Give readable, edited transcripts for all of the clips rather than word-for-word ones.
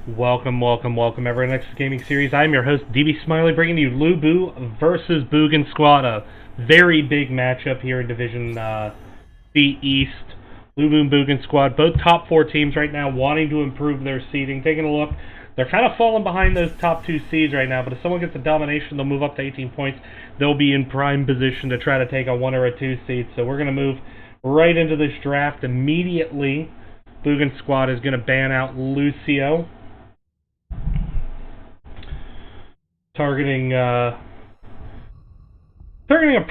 Welcome, everyone. Next gaming series. I'm your host, DB Smiley, bringing you LuBu versus Boogan Squad. A very big matchup here in Division C East. LuBu and Boogan Squad, both top 4 teams right now, wanting to improve their seeding. Taking a look, they're kind of falling behind those top 2 seeds right now, but if someone gets a domination, they'll move up to 18 points. They'll be in prime position to try to take a 1 or a 2 seed. So we're going to move right into this draft immediately. Boogan Squad is going to ban out Lucio, targeting a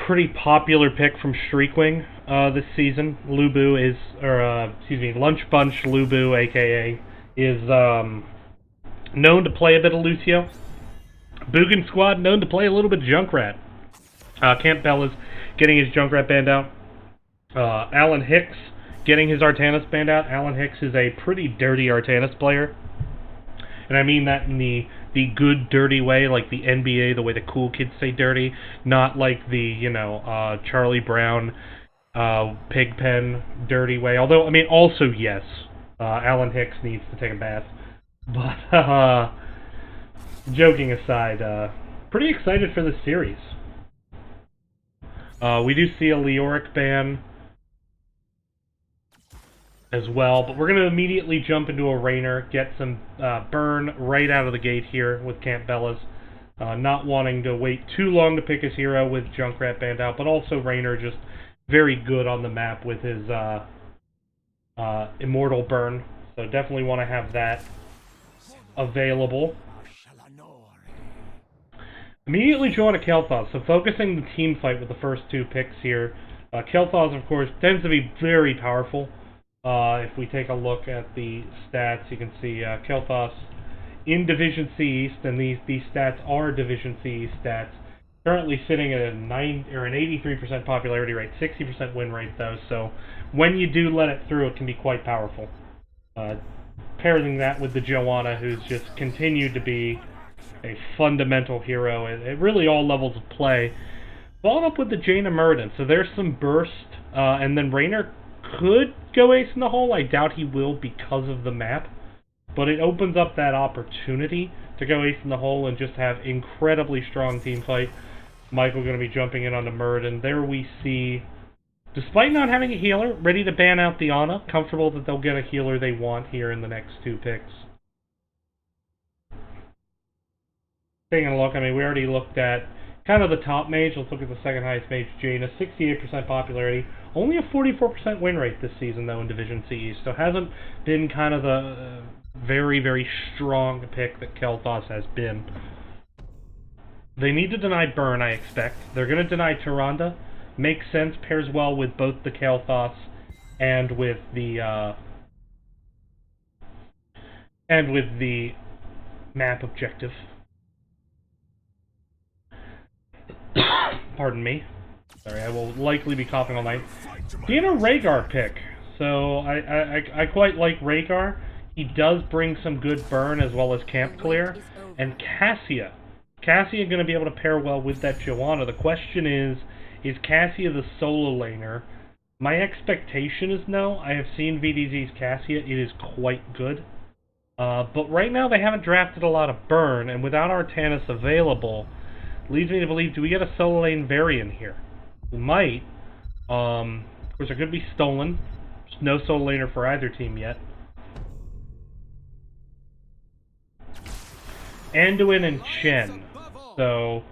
pretty popular pick from Shriekwing this season. LuBu is, Lunch Bunch LuBu, aka, is known to play a bit of Lucio. Boogan Squad known to play a little bit of Junkrat. Camp Bell is getting his Junkrat banned out. Alan Hicks getting his Artanis banned out. Alan Hicks is a pretty dirty Artanis player. And I mean that in the good, dirty way, like the NBA, the way the cool kids say dirty, not like the, Charlie Brown, Pigpen dirty way. Although, I mean, also, yes, Alan Hicks needs to take a bath. But, joking aside, pretty excited for this series. We do see a Leoric ban as well, but we're going to immediately jump into a Rainer, get some burn right out of the gate here with Camp Bellas. Not wanting to wait too long to pick his hero with Junkrat banned out, but also Rainer just very good on the map with his Immortal burn. So definitely want to have that available. Immediately join a Kel'Thuz, so focusing the team fight with the first 2 picks here. Kel'Thuz, of course, tends to be very powerful. If we take a look at the stats, you can see Kel'Thuz in Division C East, and these stats are Division C East stats. Currently sitting at an 83% popularity rate, 60% win rate though. So when you do let it through, it can be quite powerful. Pairing that with the Joanna, who's just continued to be a fundamental hero at really all levels of play. Followed up with the Jaina Murden, so there's some burst, and then Rainer could go ace in the hole. I doubt he will because of the map, but it opens up that opportunity to go ace in the hole and just have incredibly strong team fight. Michael going to be jumping in on the Murden. There we see, despite not having a healer, ready to ban out the Ana, comfortable that they'll get a healer they want here in the next 2 picks. Taking a look, I mean, we already looked at kind of the top mage. Let's look at the second highest mage, Jaina. 68% popularity. Only a 44% win rate this season, though, in Division C East. So hasn't been kind of the very, very strong pick that Kel'Thuz has been. They need to deny Burn, I expect. They're going to deny Tyrande. Makes sense. Pairs well with both the Kel'Thuz and with the map objective. Pardon me. Sorry, I will likely be coughing all night. Being a Rhaegar pick, so I quite like Rhaegar. He does bring some good burn as well as camp clear. And Cassia. Cassia going to be able to pair well with that Joanna. The question is Cassia the solo laner? My expectation is no. I have seen VDZ's Cassia. It is quite good. But right now they haven't drafted a lot of burn, and without Artanis available, leads me to believe, do we get a solo lane variant here? We might. Of course, it could be stolen. There's no solo laner for either team yet. Anduin and Chen. So,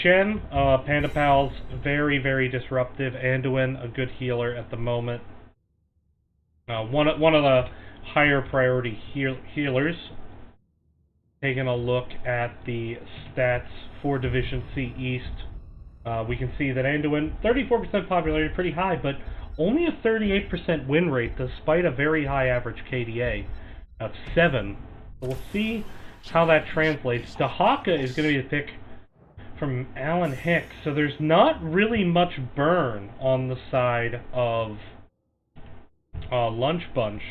Chen, Panda Pal's very, very disruptive. Anduin, a good healer at the moment. One of the higher priority healers. Taking a look at the stats for Division C East, we can see that Anduin, 34% popularity, pretty high, but only a 38% win rate despite a very high average KDA of 7. We'll see how that translates. Dahaka is going to be the pick from Alan Hicks, so there's not really much burn on the side of Lunch Bunch.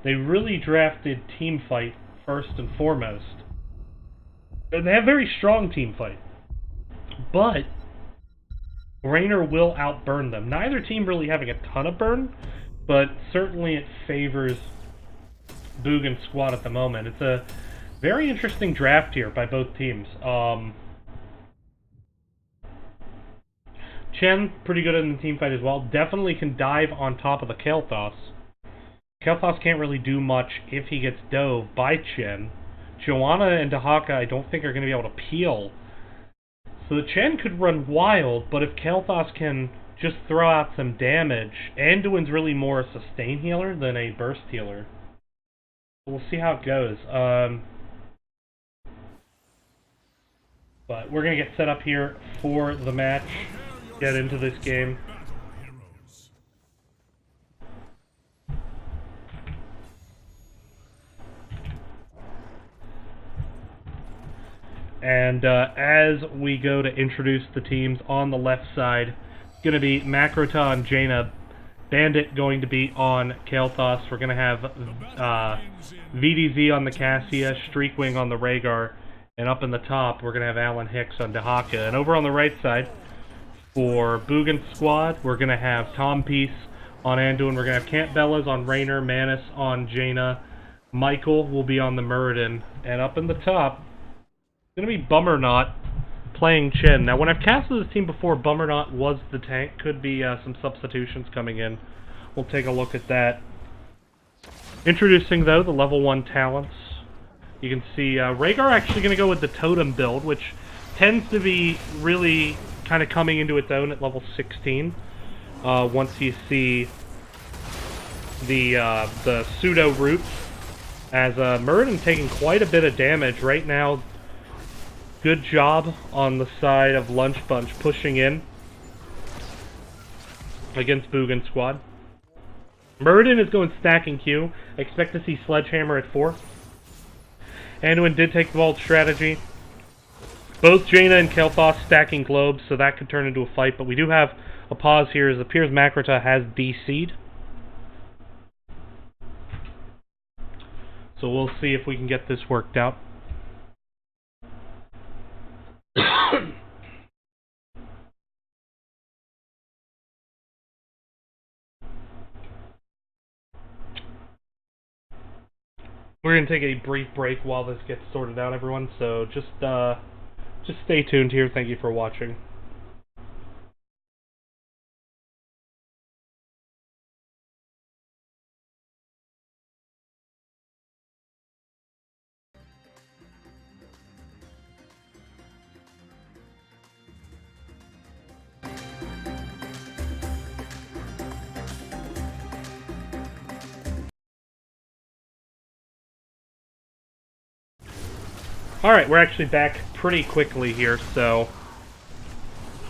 They really drafted team fight first and foremost. They have very strong team fight, but Rainer will outburn them. Neither team really having a ton of burn, but certainly it favors Boogan squad at the moment. It's a very interesting draft here by both teams. Chen, pretty good in the team fight as well. Definitely can dive on top of the Kael'thas. Kael'thas can't really do much if he gets dove by Chen. Joanna and Dahaka I don't think are going to be able to peel. So the Chen could run wild, but if Kael'thas can just throw out some damage, Anduin's really more a sustain healer than a burst healer. We'll see how it goes. But we're going to get set up here for the match. Get into this game. And as we go to introduce the teams, on the left side, it's going to be Makrota and Jaina. Bandit going to be on Kael'thas. We're going to have VDZ on the Cassia, Streakwing on the Rhaegar, and up in the top, we're going to have Alan Hicks on Dahaka. And over on the right side, for Boogan squad, we're going to have Tom Peace on Anduin. We're going to have Camp Bellas on Raynor, Manus on Jaina. Michael will be on the Muradin. And up in the top, it's going to be Bummernot playing Chen. Now, when I've casted this team before, Bummernot was the tank. Could be some substitutions coming in. We'll take a look at that. Introducing, though, the level 1 talents. You can see Rhaegar actually going to go with the Totem build, which tends to be really kind of coming into its own at level 16. Once you see the pseudo roots, as Muradin taking quite a bit of damage right now. Good job on the side of Lunch Bunch pushing in against Boogan squad. Muradin is going stacking Q. I expect to see Sledgehammer at 4. Anduin did take the bold strategy. Both Jaina and Kael'thas stacking globes, so that could turn into a fight. But we do have a pause here, as it appears Makrota has DC'd. So we'll see if we can get this worked out. We're going to take a brief break while this gets sorted out, everyone, so just stay tuned here. Thank you for watching. Alright, we're actually back pretty quickly here, so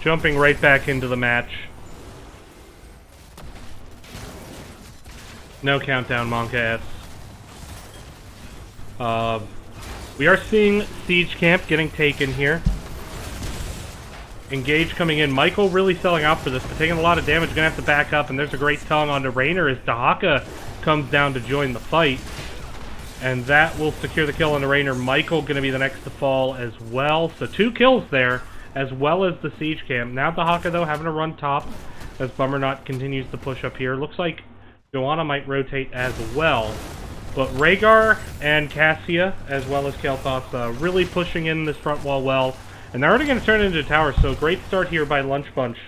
jumping right back into the match. No countdown, Monka S. We are seeing Siege Camp getting taken here. Engage coming in. Michael really selling out for this, but taking a lot of damage. Gonna have to back up, and there's a great tongue onto Raynor as Dahaka comes down to join the fight. And that will secure the kill on the Raynor. Michael going to be the next to fall as well. So 2 kills there, as well as the Siege Camp. Now Dahaka, though, having to run top as Bummernot continues to push up here. Looks like Joanna might rotate as well. But Rhaegar and Cassia, as well as Kael'thas, really pushing in this front wall well. And they're already going to turn it into a tower, so great start here by Lunch Bunch.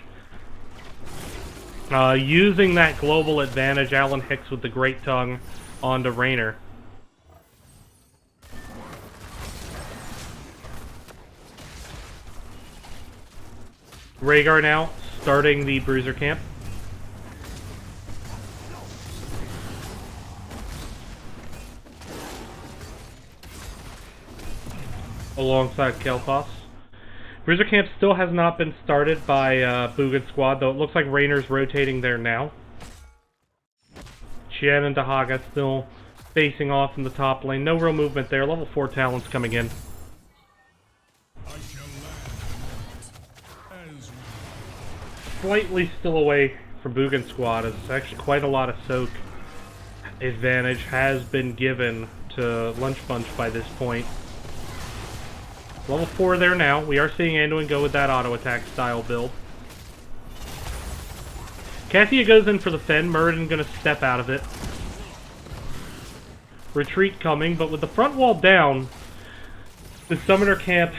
Using that global advantage, Alan Hicks with the great tongue onto Raynor. Rhaegar now starting the Bruiser Camp. Alongside Kael'thas. Bruiser Camp still has not been started by Boogan squad, though it looks like Raynor's rotating there now. Chen and Dahaka still facing off in the top lane. No real movement there. Level 4 talents coming in. Slightly still away from Boogan squad, as actually quite a lot of soak advantage has been given to Lunch Bunch by this point. Level 4 there now. We are seeing Anduin go with that auto attack style build. Cassia goes in for the Fen. Muradin going to step out of it. retreat coming, but with the front wall down, the Summoner camp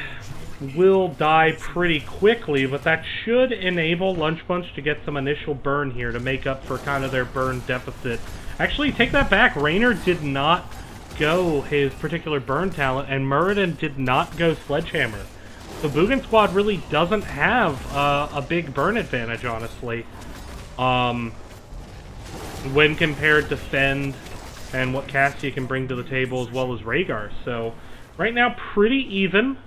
will die pretty quickly, but that should enable Lunch Bunch to get some initial burn here to make up for kind of their burn deficit. Actually, take that back. Raynor did not go his particular burn talent, and Muradin did not go Sledgehammer. So Boogan Squad really doesn't have a big burn advantage, honestly, when compared to Fend and what Cassia can bring to the table, as well as Rhaegar. So right now, pretty even.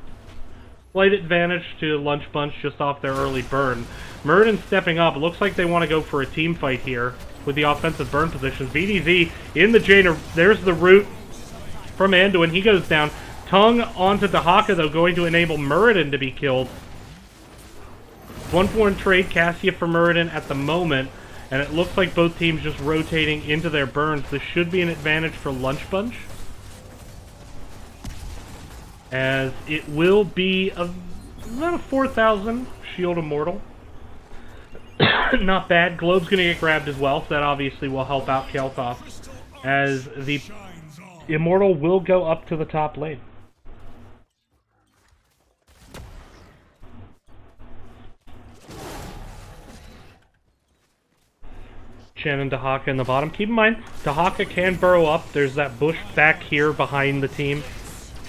Slight advantage to Lunch Bunch just off their early burn. Muradin stepping up. It looks like they want to go for a team fight here with the offensive burn positions. VDZ in the Jaina. There's the root from Anduin. He goes down. Tongue onto Dahaka, though, going to enable Muradin to be killed. 1-for-1 trade, Cassia for Muradin at the moment, and it looks like both teams just rotating into their burns. This should be an advantage for Lunch Bunch, as it will be about a 4,000 Shield Immortal. Not bad. Globe's going to get grabbed as well, so that obviously will help out Kael'thas, as the Immortal will go up to the top lane. Chen and Dahaka in the bottom. Keep in mind, Dahaka can burrow up. There's that bush back here behind the team,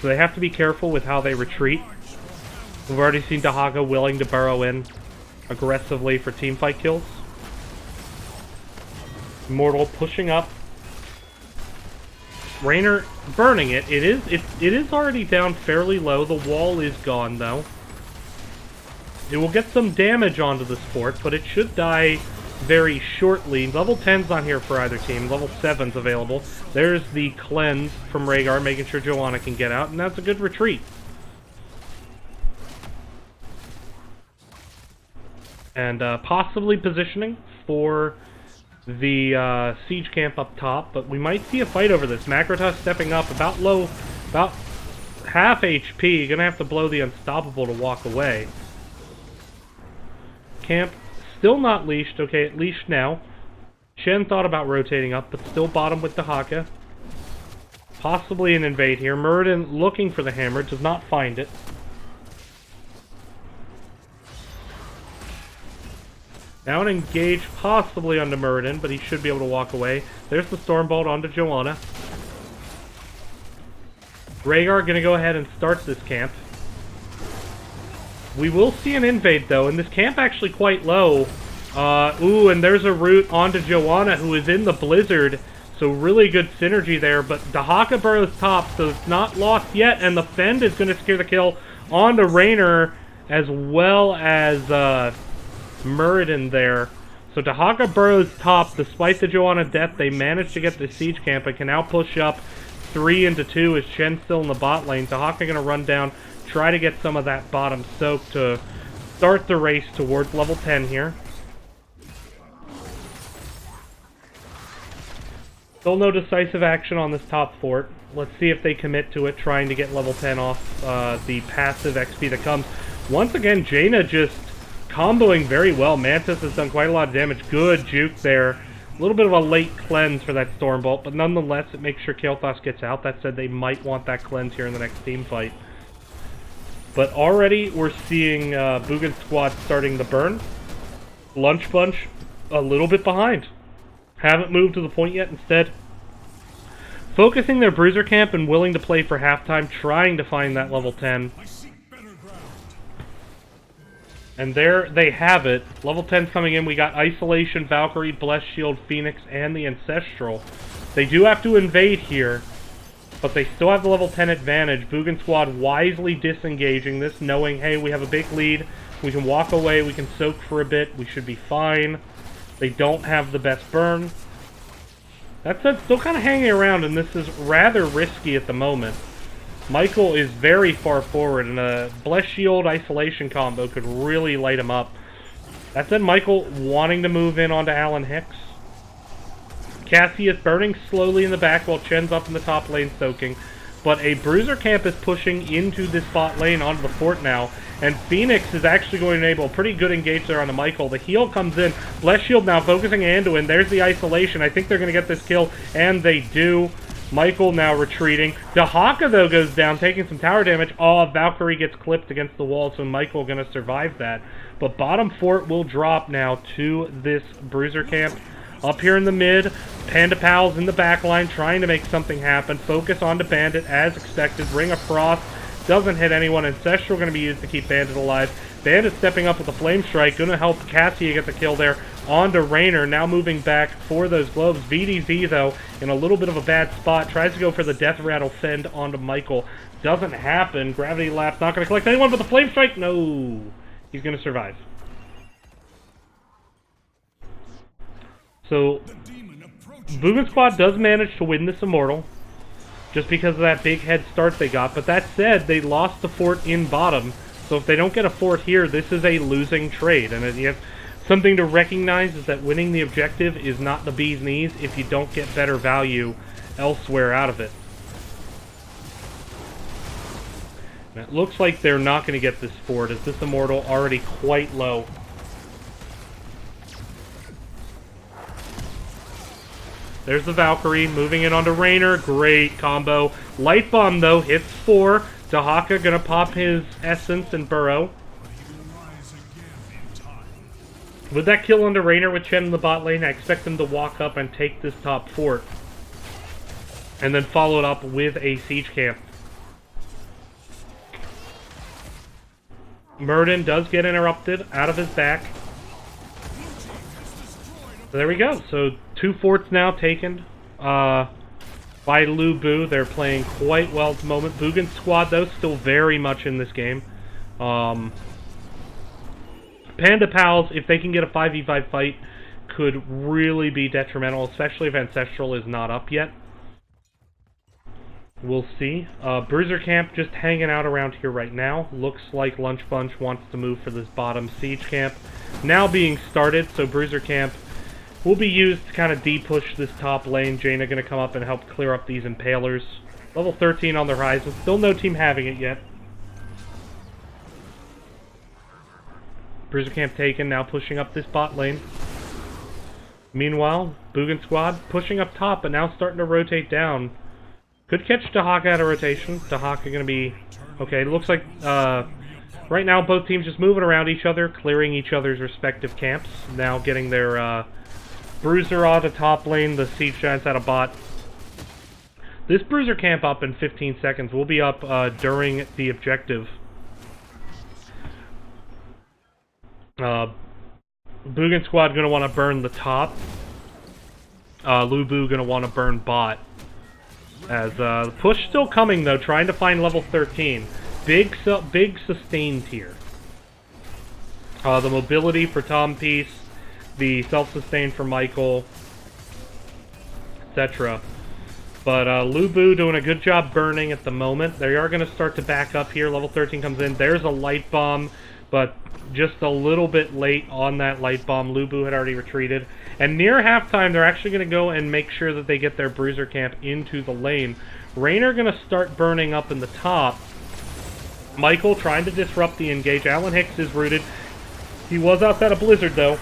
so they have to be careful with how they retreat. We've already seen Dahaka willing to burrow in aggressively for teamfight kills. Immortal pushing up. Raynor burning it. It is already down fairly low. The wall is gone, though. It will get some damage onto the fort, but it should die very shortly. Level 10's not here for either team. Level 7's available. There's the cleanse from Rhaegar, making sure Joanna can get out, and that's a good retreat. And possibly positioning for the siege camp up top, but we might see a fight over this. Macrotas stepping up, about half HP. Gonna have to blow the Unstoppable to walk away. Camp still not leashed. Okay, at leashed now. Shen thought about rotating up, but still bottom with Dahaka. Possibly an invade here. Muradin looking for the hammer, does not find it. Now an engage possibly onto Muradin, but he should be able to walk away. There's the Stormbolt onto Joanna. Rhaegar gonna go ahead and start this camp. We will see an invade, though, and this camp actually quite low. Ooh, and there's a root onto Joanna, who is in the Blizzard, so really good synergy there, but Dahaka burrows top, so it's not lost yet, and the Fend is going to secure the kill onto Raynor, as well as Muradin there. So Dahaka burrows top. Despite the Joanna death, they managed to get the siege camp, and can now push up 3 into 2 as Shen's still in the bot lane. Dahaka going to run down, try to get some of that bottom soak to start the race towards level 10 here. Still no decisive action on this top fort. Let's see if they commit to it, trying to get level 10 off the passive XP that comes. Once again, Jaina just comboing very well. Mantis has done quite a lot of damage. Good juke there. A little bit of a late cleanse for that Stormbolt, but nonetheless, it makes sure Kael'thas gets out. That said, they might want that cleanse here in the next team fight. But already, we're seeing Boogan Squad starting the burn. Lunch Bunch a little bit behind. Haven't moved to the point yet. Instead, focusing their Bruiser camp and willing to play for halftime, trying to find that level 10. And there they have it. Level 10's coming in. We got Isolation, Valkyrie, Blessed Shield, Phoenix, and the Ancestral. They do have to invade here, but they still have the level 10 advantage. Boogan Squad wisely disengaging this, knowing, hey, we have a big lead. We can walk away. We can soak for a bit. We should be fine. They don't have the best burn. That said, still kind of hanging around, and this is rather risky at the moment. Michael is very far forward, and a Blessed Shield Isolation combo could really light him up. That said, Michael wanting to move in onto Alan Hicks. Cassie is burning slowly in the back while Chen's up in the top lane soaking. But a Bruiser camp is pushing into this bot lane onto the fort now. And Phoenix is actually going to enable a pretty good engage there onto Michael. The heal comes in. Blessed Shield now focusing Anduin. There's the Isolation. I think they're going to get this kill, and they do. Michael now retreating. Dahaka, though, goes down, taking some tower damage. Oh, Valkyrie gets clipped against the wall, so Michael going to survive that. But bottom fort will drop now to this Bruiser camp. Up here in the mid, Panda Pals in the back line trying to make something happen. Focus onto Bandit as expected. Ring of Frost doesn't hit anyone. Ancestral going to be used to keep Bandit alive. Bandit stepping up with a Flame Strike. Going to help Cassia get the kill there. On to Raynor, now moving back for those globes. VDZ, though, in a little bit of a bad spot. Tries to go for the Death Rattle send onto Michael. Doesn't happen. Gravity Lapse not going to collect anyone, but the Flame Strike, no. He's going to survive. So, Boogan Squad does manage to win this Immortal, just because of that big head start they got. But that said, they lost the fort in bottom, so if they don't get a fort here, this is a losing trade. And you have something to recognize is that winning the objective is not the bee's knees if you don't get better value elsewhere out of it. And it looks like they're not going to get this fort, as this Immortal already quite low. There's the Valkyrie, moving in onto Raynor. Great combo. Light Bomb, though, hits 4. Dahaka gonna pop his Essence and burrow. With that kill onto Raynor with Chen in the bot lane, I expect them to walk up and take this top fort. And then follow it up with a siege camp. Murden does get interrupted out of his back. So there we go. So 2 forts now taken by LuBu. They're playing quite well at the moment. Boogan Squad, though, still very much in this game. Panda Pals, if they can get a 5v5 fight, could really be detrimental, especially if Ancestral is not up yet. We'll see. Bruiser Camp just hanging out around here right now. Looks like Lunch Bunch wants to move for this bottom siege camp. Now being started, so Bruiser Camp will be used to kind of de-push this top lane. Jaina going to come up and help clear up these Impalers. Level 13 on the horizon. Still no team having it yet. Bruiser Camp taken, now pushing up this bot lane. Meanwhile, Boogan Squad pushing up top, but now starting to rotate down. Could catch Dahaka out of rotation. Dahaka going to be... Okay, it looks like... right now, both teams just moving around each other, clearing each other's respective camps. Now getting their... Bruiser onto top lane, the Siege Giants out of bot. This Bruiser camp up in 15 seconds. We'll be up during the objective. Boogan Squad going to want to burn the top. LuBu going to want to burn bot. As the push still coming, though, trying to find level 13. Big sustained here. The mobility for Tom Peace. The self-sustain for Michael, etc. But LuBu doing a good job burning at the moment. They are going to start to back up here. Level 13 comes in. There's a light bomb, but just a little bit late on that light bomb. LuBu had already retreated. And near halftime, they're actually going to go and make sure that they get their Bruiser camp into the lane. Raynor going to start burning up in the top. Michael trying to disrupt the engage. Alan Hicks is rooted. He was outside of Blizzard, though.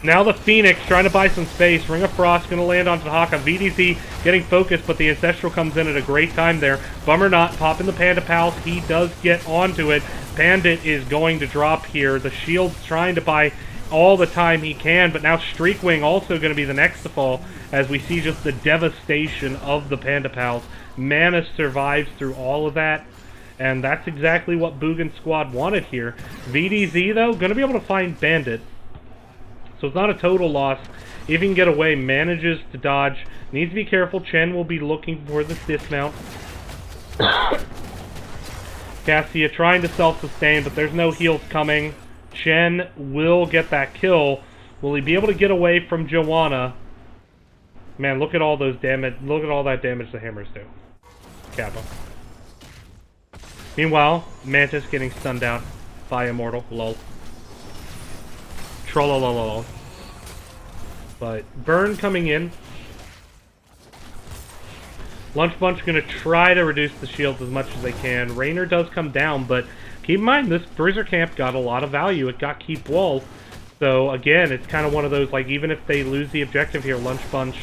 Now the Phoenix trying to buy some space. Ring of Frost going to land onto Haka. VDZ getting focused, but the Ancestral comes in at a great time there. Bummer not popping the Panda Pals. He does get onto it. Bandit is going to drop here. The Shield's trying to buy all the time he can, but now Streakwing also going to be the next to fall, as we see just the devastation of the Panda Pals. Mana survives through all of that, and that's exactly what Boogan Squad wanted here. VDZ, though, going to be able to find Bandit. So it's not a total loss. If he can get away, manages to dodge. Needs to be careful. Chen will be looking for this dismount. Cassia trying to self-sustain, but there's no heals coming. Chen will get that kill. Will he be able to get away from Joanna? Man, look at all those damage. Look at all that damage the hammers do. Kappa. Meanwhile, Mantis getting stunned out by Immortal. Lol. Trollololol. But Burn coming in. Lunch Bunch going to try to reduce the shields as much as they can. Raynor does come down, but keep in mind, this Bruiser camp got a lot of value. It got Keep Wall. So, again, it's kind of one of those, like, even if they lose the objective here, Lunch Bunch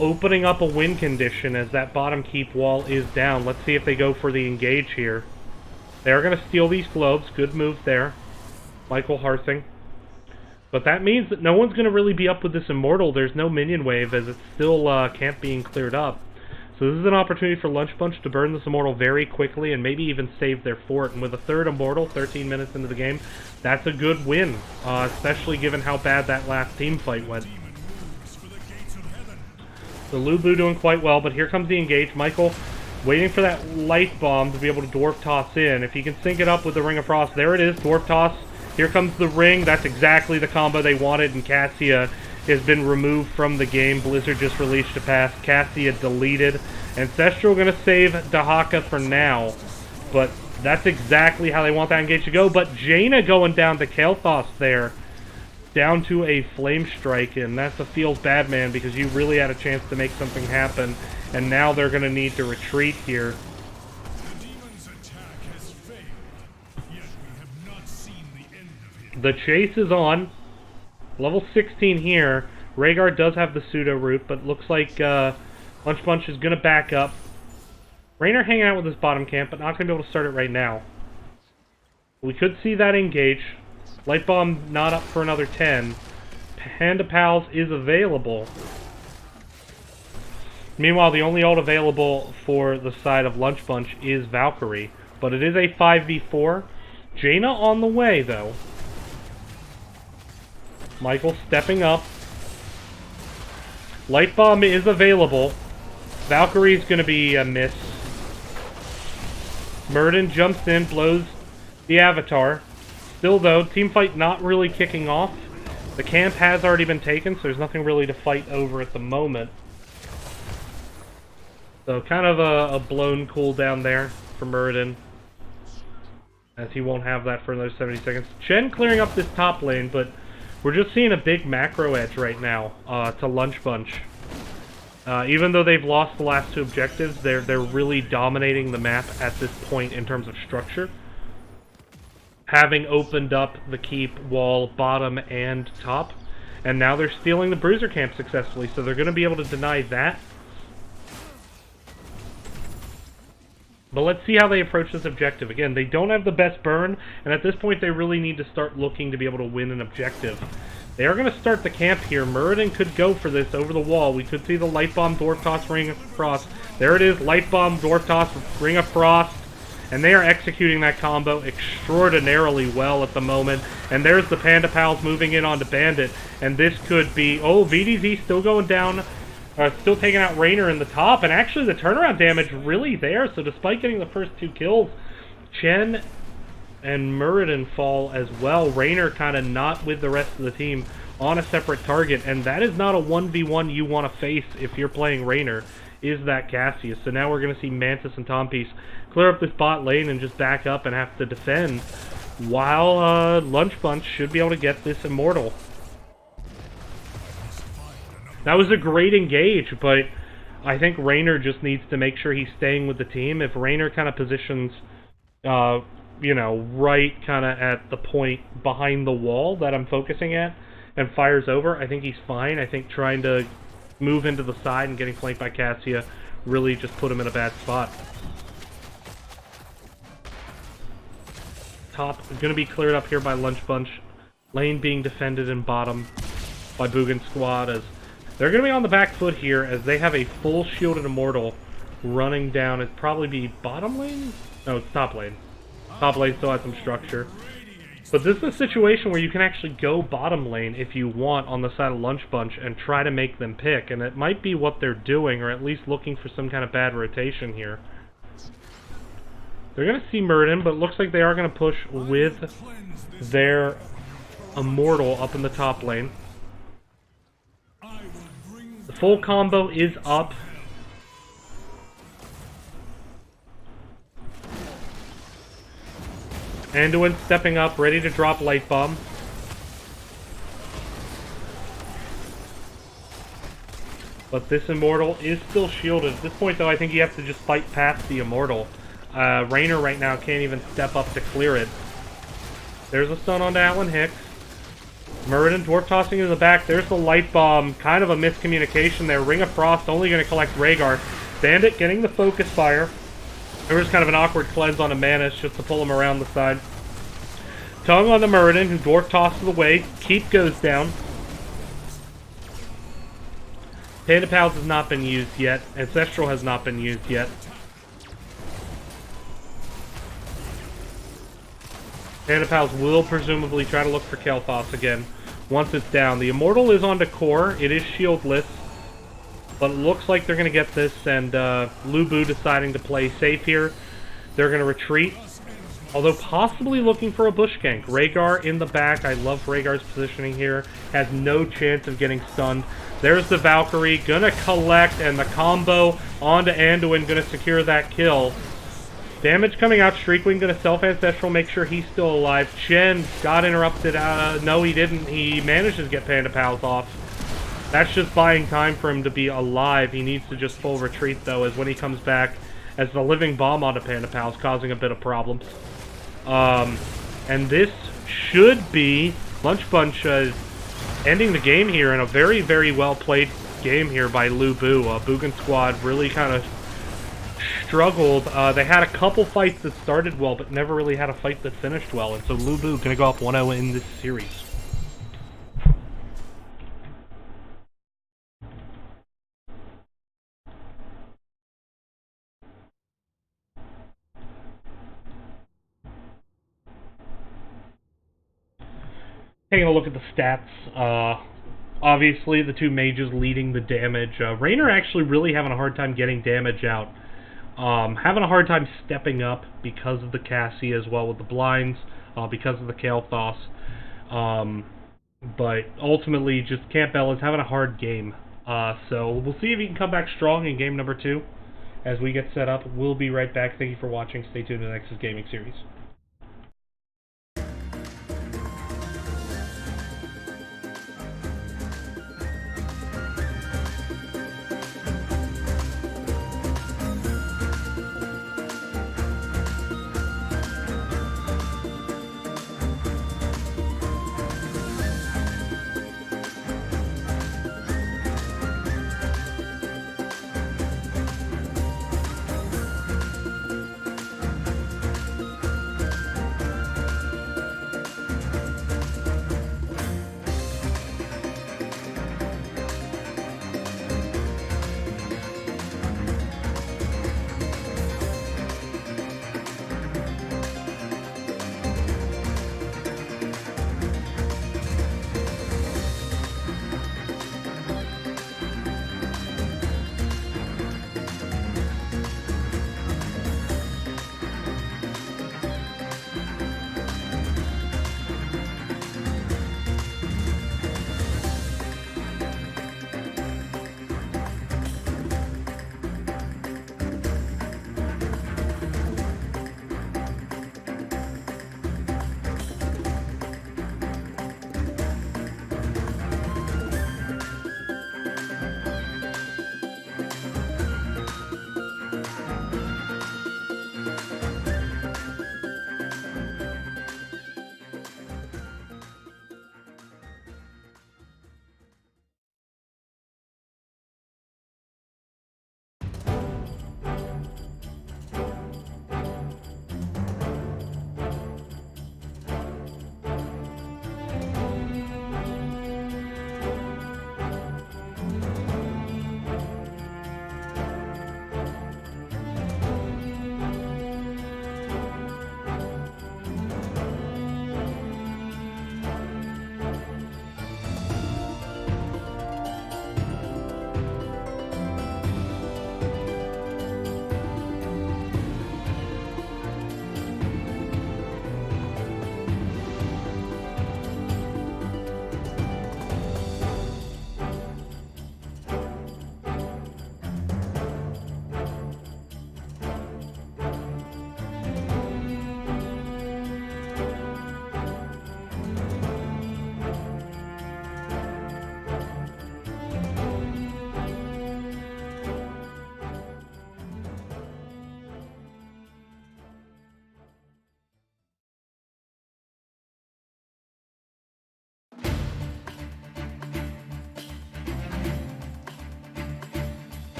opening up a win condition as that bottom keep wall is down. Let's see if they go for the engage here. They're going to steal these globes. Good move there, Michael Harthing. But that means that no one's going to really be up with this Immortal. There's no minion wave as it's still camp being cleared up. So this is an opportunity for Lunch Bunch to burn this Immortal very quickly and maybe even save their fort. And with a third Immortal, 13 minutes into the game, that's a good win, especially given how bad that last team fight went. The LuBu doing quite well, but here comes the engage. Michael waiting for that light bomb to be able to Dwarf Toss in. If he can sync it up with the Ring of Frost, there it is, Dwarf Toss. Here comes the ring. That's exactly the combo they wanted, and Cassia has been removed from the game. Blizzard just released a pass. Cassia deleted. Ancestral going to save Dahaka for now, but that's exactly how they want that engage to go. But Jaina going down to Kael'thas there, down to a Flame Strike, and that's a feels bad, man, because you really had a chance to make something happen, and now they're going to need to retreat here. The chase is on. Level 16 here. Rhaegar does have the pseudo root, but looks like Lunch Bunch is going to back up. Raynor hanging out with his bottom camp, but not going to be able to start it right now. We could see that engage. Light Bomb not up for another 10. Panda Pals is available. Meanwhile, the only ult available for the side of Lunch Bunch is Valkyrie, but it is a 5v4. Jaina on the way, though. Michael stepping up. Light Bomb is available. Valkyrie's going to be a miss. Murden jumps in, blows the Avatar. Still, though, teamfight not really kicking off. The camp has already been taken, so there's nothing really to fight over at the moment. So, kind of a blown cooldown there for Murden, as he won't have that for another 70 seconds. Chen clearing up this top lane, but we're just seeing a big macro edge right now to Lunch Bunch. Even though they've lost the last two objectives, they're really dominating the map at this point in terms of structure. Having opened up the keep wall bottom and top, and now they're stealing the Bruiser camp successfully, so they're going to be able to deny that. But let's see how they approach this objective. Again, they don't have the best burn, and at this point they really need to start looking to be able to win an objective. They are going to start the camp here. Muradin could go for this over the wall. We could see the Light Bomb, Dwarf Toss, Ring of Frost. There it is, Light Bomb, Dwarf Toss, Ring of Frost. And they are executing that combo extraordinarily well at the moment. And there's the Panda Pals moving in onto Bandit. And this could be... Oh, VDZ still going down... still taking out Raynor in the top, and actually the turnaround damage really there, so despite getting the first two kills, Chen and Muradin fall as well. Raynor kind of not with the rest of the team on a separate target, and that is not a 1v1 you want to face if you're playing Raynor, is that Cassius. So now we're going to see Mantis and Tompies clear up this bot lane and just back up and have to defend, while Lunch Bunch should be able to get this Immortal. That was a great engage, but I think Raynor just needs to make sure he's staying with the team. If Raynor kind of positions, you know, right kind of at the point behind the wall that I'm focusing at and fires over, I think he's fine. I think trying to move into the side and getting flanked by Cassia really just put him in a bad spot. Top is going to be cleared up here by Lunch Bunch. Lane being defended in bottom by Boogan squad, as they're going to be on the back foot here as they have a full shielded Immortal running down. It'd probably be bottom lane? No, it's top lane. Top lane still has some structure. But this is a situation where you can actually go bottom lane if you want on the side of Lunch Bunch and try to make them pick. And it might be what they're doing, or at least looking for some kind of bad rotation here. They're going to see Muradin, but it looks like they are going to push with their Immortal up in the top lane. The full combo is up. Anduin stepping up, ready to drop Light Bomb. But this Immortal is still shielded. At this point, though, I think you have to just fight past the Immortal. Raynor right now can't even step up to clear it. There's a stun onto Alan Hicks. Muradin dwarf tossing into the back. There's the light bomb. Kind of a miscommunication there. Ring of Frost only going to collect Rhaegar. Bandit getting the focus fire. There was kind of an awkward cleanse on a Manus just to pull him around the side. Tongue on the Muradin, who dwarf tosses away. Keep goes down. Panda Pals has not been used yet. Ancestral has not been used yet. Panda Pals will presumably try to look for Kael'thas again once it's down. The Immortal is onto core. It is shieldless. But it looks like they're going to get this, and LuBu deciding to play safe here. They're going to retreat. Although possibly looking for a bush gank. Rhaegar in the back. I love Rhaegar's positioning here. Has no chance of getting stunned. There's the Valkyrie. Gonna collect, and the combo onto Anduin. Gonna secure that kill. Damage coming out. Streakwing gonna self-ancestral. Make sure he's still alive. Chen got interrupted. No, he didn't. He manages to get Panda Pals off. That's just buying time for him to be alive. He needs to just full retreat, though, as when he comes back as the living bomb onto Panda Pals, causing a bit of problems. And this should be Lunch Bunch ending the game here in a very, very well-played game here by LuBu. Boogan squad really kind of struggled. They had a couple fights that started well, but never really had a fight that finished well, and so LuBu going to go up 1-0 in this series. Taking a look at the stats, obviously the two mages leading the damage. Raynor actually really having a hard time getting damage out. Having a hard time stepping up because of the Cassie as well with the blinds, because of the Kael'thas. But ultimately, just Campbell is having a hard game. So we'll see if he can come back strong in game number 2 as we get set up. We'll be right back. Thank you for watching. Stay tuned to the Nexus Gaming Series.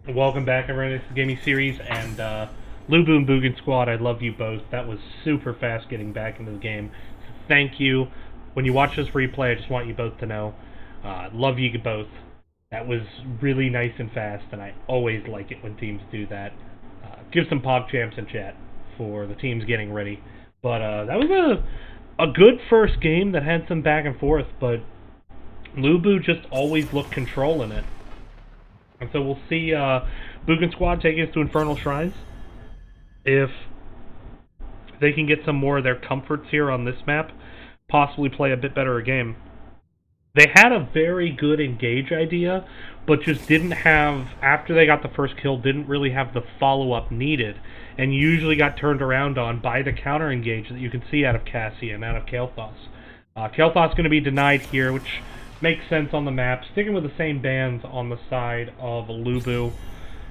Welcome back, everyone. This is Gaming Series, and LuBu and Boogan Squad, I love you both. That was super fast getting back into the game. So thank you. When you watch this replay, I just want you both to know, love you both. That was really nice and fast, and I always like it when teams do that. Give some PogChamps in chat for the teams getting ready. But that was a good first game that had some back and forth, but LuBu just always looked control in it. And so we'll see Boogan Squad taking us to Infernal Shrines. If they can get some more of their comforts here on this map, possibly play a bit better a game. They had a very good engage idea, but just didn't have, after they got the first kill, didn't really have the follow-up needed, and usually got turned around on by the counter engage that you can see out of Cassie and out of Kael'thas. Kael'thas going to be denied here, which makes sense on the map. Sticking with the same bands on the side of LuBu.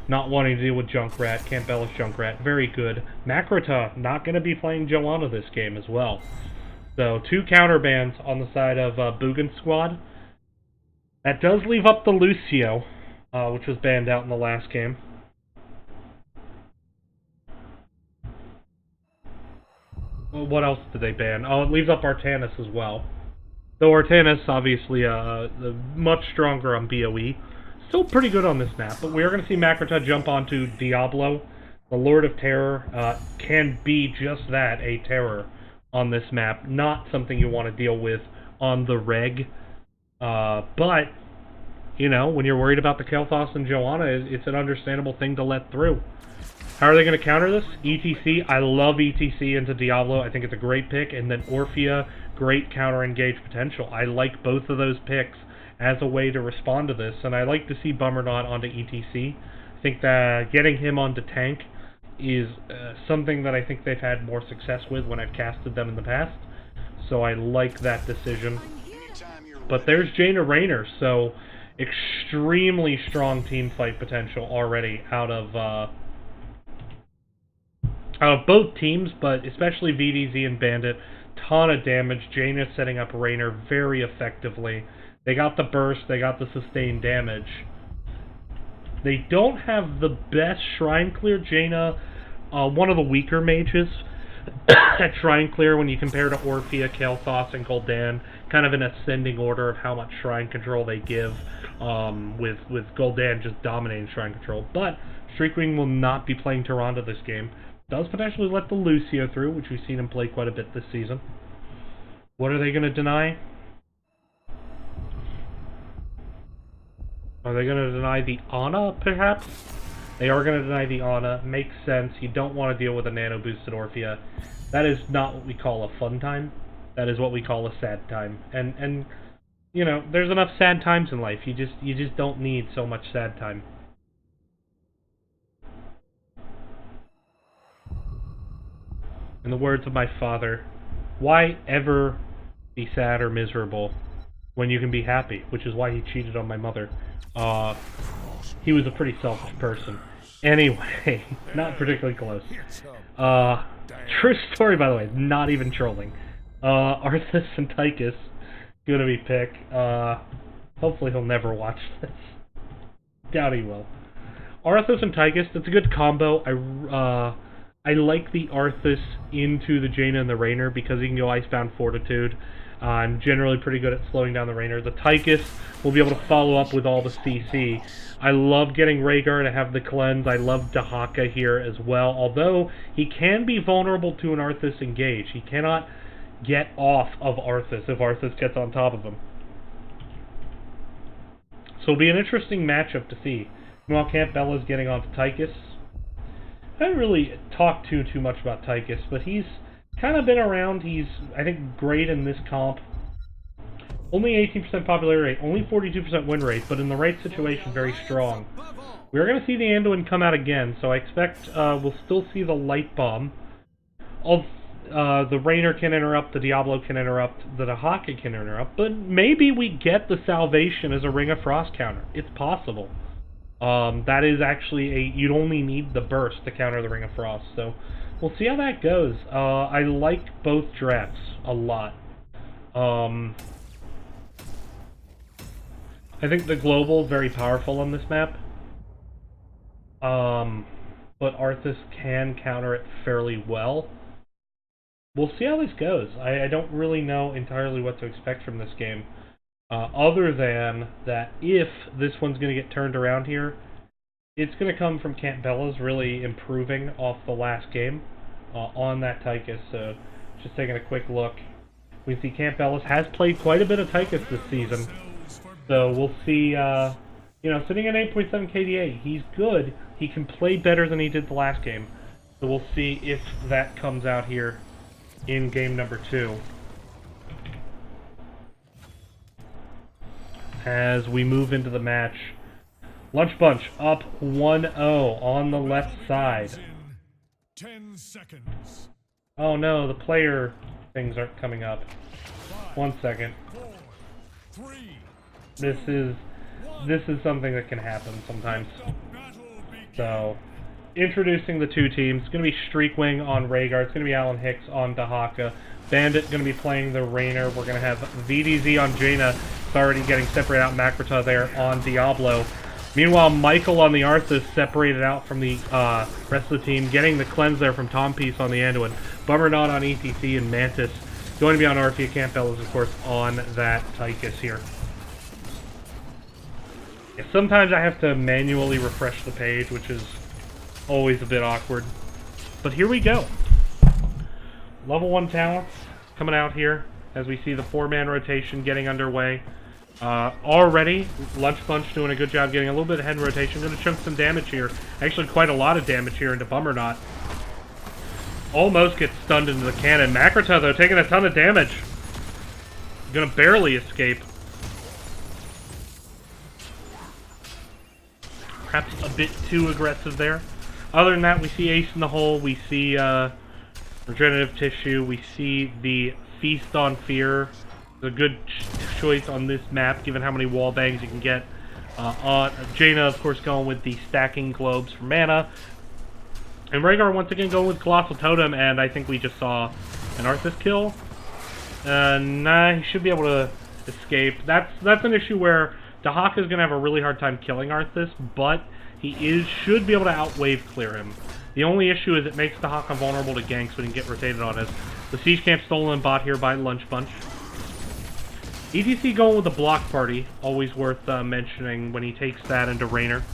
Not wanting to deal with Junkrat. Can't bellish Junkrat. Very good. Makrota not going to be playing Joanna this game as well. So, 2 counter bans on the side of Boogan Squad. That does leave up the Lucio, which was banned out in the last game. Well, what else did they ban? Oh, it leaves up Artanis as well. Though Artanis, obviously, much stronger on BOE. Still pretty good on this map, but we are going to see Makrota jump onto Diablo. The Lord of Terror can be just that, a terror on this map. Not something you want to deal with on the reg. But, you know, when you're worried about the Kael'thas and Joanna, it's an understandable thing to let through. How are they going to counter this? ETC. I love ETC into Diablo. I think it's a great pick. And then Orphea, great counter engage potential. I like both of those picks as a way to respond to this. And I like to see Bummernot onto ETC. I think that getting him onto tank is something that I think they've had more success with when I've casted them in the past. So I like that decision. But there's Jaina Raynor. So extremely strong team fight potential already out of both teams, but especially VDZ and Bandit. Ton of damage. Jaina setting up Raynor very effectively. They got the burst, they got the sustained damage. They don't have the best Shrine Clear. Jaina, one of the weaker mages at Shrine Clear when you compare to Orphea, Kael'thas, and Gul'dan. Kind of an ascending order of how much Shrine Control they give, with Gul'dan just dominating Shrine Control. But Streakwing will not be playing Tyrande this game. Does potentially let the Lucio through, which we've seen him play quite a bit this season. What are they going to deny? Are they going to deny the Ana, perhaps? They are going to deny the Ana. Makes sense. You don't want to deal with a nano-boosted Orphea. That is not what we call a fun time. That is what we call a sad time. And you know, there's enough sad times in life. You just don't need so much sad time. In the words of my father, why ever be sad or miserable when you can be happy? Which is why he cheated on my mother. He was a pretty selfish person. Anyway, not particularly close. True story, by the way, not even trolling. Arthas and Tychus gonna be picked. Hopefully he'll never watch this. Doubt he will. Arthas and Tychus, that's a good combo. I like the Arthas into the Jaina and the Raynor because he can go Icebound Fortitude. I'm generally pretty good at slowing down the Raynor. The Tychus will be able to follow up with all the CC. I love getting Rhaegar to have the cleanse. I love Dahaka here as well, although he can be vulnerable to an Arthas engage. He cannot get off of Arthas if Arthas gets on top of him. So it'll be an interesting matchup to see. Meanwhile, Camp Bella's getting onto Tychus. I haven't really talked too much about Tychus, but he's kind of been around. He's, I think, great in this comp. Only 18% popularity rate, only 42% win rate, but in the right situation, very strong. We're going to see the Anduin come out again, so I expect we'll still see the Light Bomb. The Raynor can interrupt, the Diablo can interrupt, the Dahaka can interrupt, but maybe we get the Salvation as a Ring of Frost counter. It's possible. That is actually you'd only need the burst to counter the Ring of Frost, so we'll see how that goes. I like both drafts a lot. I think the global is very powerful on this map. But Arthas can counter it fairly well. We'll see how this goes. I don't really know entirely what to expect from this game. Other than that, if this one's going to get turned around here, it's going to come from Camp Bella's really improving off the last game on that Tychus. So just taking a quick look. We see Camp Bella's has played quite a bit of Tychus this season. So we'll see, sitting at 8.7 KDA, he's good. He can play better than he did the last game. So we'll see if that comes out here in game number 2. As we move into the match, Lunch Bunch up 1-0 on the left side. 10 seconds. Oh no, the player things aren't coming up. 1 second. 4, 3, this is something that can happen sometimes. So, introducing the two teams. It's going to be Streakwing on Rhaegar. It's going to be Alan Hicks on Dahaka. Bandit going to be playing the Rainer. We're going to have VDZ on Jaina. It's already getting separated out. Makrata there on Diablo. Meanwhile, Michael on the Arthas separated out from the rest of the team, getting the cleanse there from Tom Peace on the Anduin. Bummer not on ETC, and Mantis going to be on Arthia. Camp Bella's, of course, on that Tychus here. Yeah, sometimes I have to manually refresh the page, which is always a bit awkward. But here we go. Level 1 talents coming out here as we see the 4-man rotation getting underway. Already, Lunch Bunch doing a good job getting a little bit ahead in rotation. Going to chunk some damage here. Actually, quite a lot of damage here into Bummer Not. Almost gets stunned into the cannon. Makrata, though, taking a ton of damage. Going to barely escape. Perhaps a bit too aggressive there. Other than that, we see Ace in the Hole. We see Regenerative Tissue. We see the Feast on Fear. A good choice on this map, given how many wall bangs you can get. Jaina, of course, going with the Stacking Globes for mana. And Rhaegar once again going with Colossal Totem, and I think we just saw an Arthas kill. Nah, he should be able to escape. That's an issue where Dahaka is going to have a really hard time killing Arthas, but he should be able to outwave clear him. The only issue is it makes Dahaka vulnerable to ganks when he can get rotated on us. The Siege Camp stolen bot here by Lunch Bunch. ETC going with the block party, always worth mentioning when he takes that into Rainer.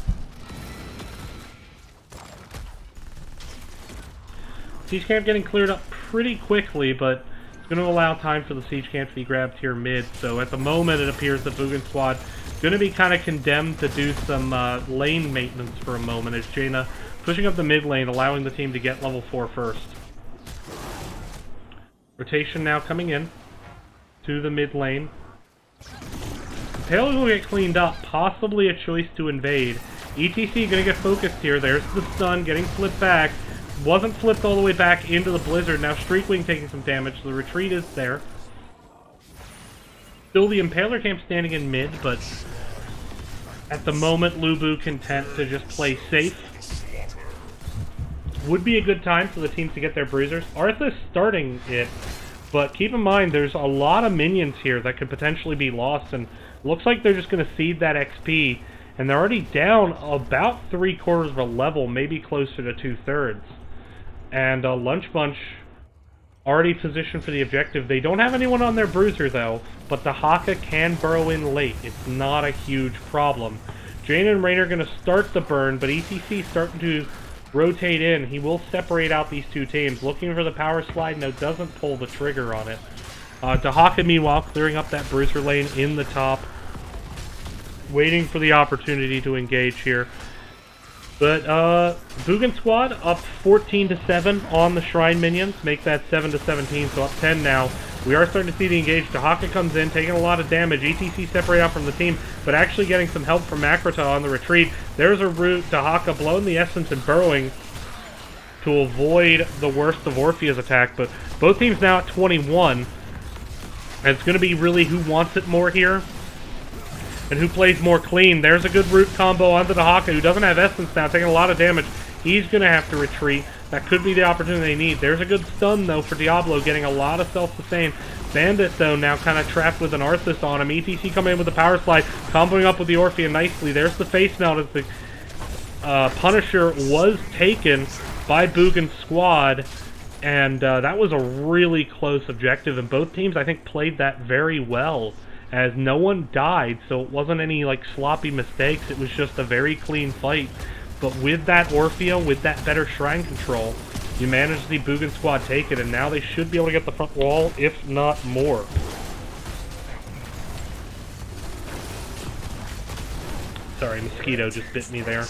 Siege Camp getting cleared up pretty quickly, but it's going to allow time for the Siege Camp to be grabbed here mid. So at the moment, it appears the Boogan squad going to be kind of condemned to do some lane maintenance for a moment, as Jaina pushing up the mid lane, allowing the team to get level 4 first. Rotation now coming in to the mid lane. Payload will get cleaned up, possibly a choice to invade. ETC going to get focused here. There's the stun, getting flipped back. Wasn't flipped all the way back into the Blizzard. Now Streakwing taking some damage. The retreat is there. Still the Impaler camp standing in mid, but at the moment, LuBu content to just play safe. Would be a good time for the teams to get their bruisers. Arthas starting it, but keep in mind there's a lot of minions here that could potentially be lost, and looks like they're just going to cede that XP, and they're already down about 3/4 of a level, maybe closer to 2/3. And Lunch Bunch already positioned for the objective. They don't have anyone on their bruiser though, but the Haka can burrow in late. It's not a huge problem. Jaina and Rainer are going to start the burn, but ETC starting to rotate in. He will separate out these two teams. Looking for the power slide, no, doesn't pull the trigger on it. Dahaka, meanwhile, clearing up that bruiser lane in the top. Waiting for the opportunity to engage here. But, Boogan squad up 14-7 on the Shrine minions. Make that 7-17, so up 10 now. We are starting to see the engage. Dahaka comes in, taking a lot of damage. ETC separate out from the team, but actually getting some help from Makrata on the retreat. There's a root. Dahaka blowing the essence and burrowing to avoid the worst of Orphea's attack, but both teams now at 21. And it's going to be really who wants it more here and who plays more clean. There's a good root combo onto Dahaka, who doesn't have essence now, taking a lot of damage. He's going to have to retreat. That could be the opportunity they need. There's a good stun, though, for Diablo, getting a lot of self-sustain. Bandit, though, now kind of trapped with an Arthas on him. ETC coming in with the power slide, comboing up with the Orphea nicely. There's the face melt as the Punisher was taken by Boogan's squad, and that was a really close objective, and both teams, I think, played that very well, as no one died, so it wasn't any, like, sloppy mistakes. It was just a very clean fight. But with that Orphea, with that better Shrine control, you managed to see Boogan squad take it, and now they should be able to get the front wall, if not more. Sorry, mosquito just bit me there.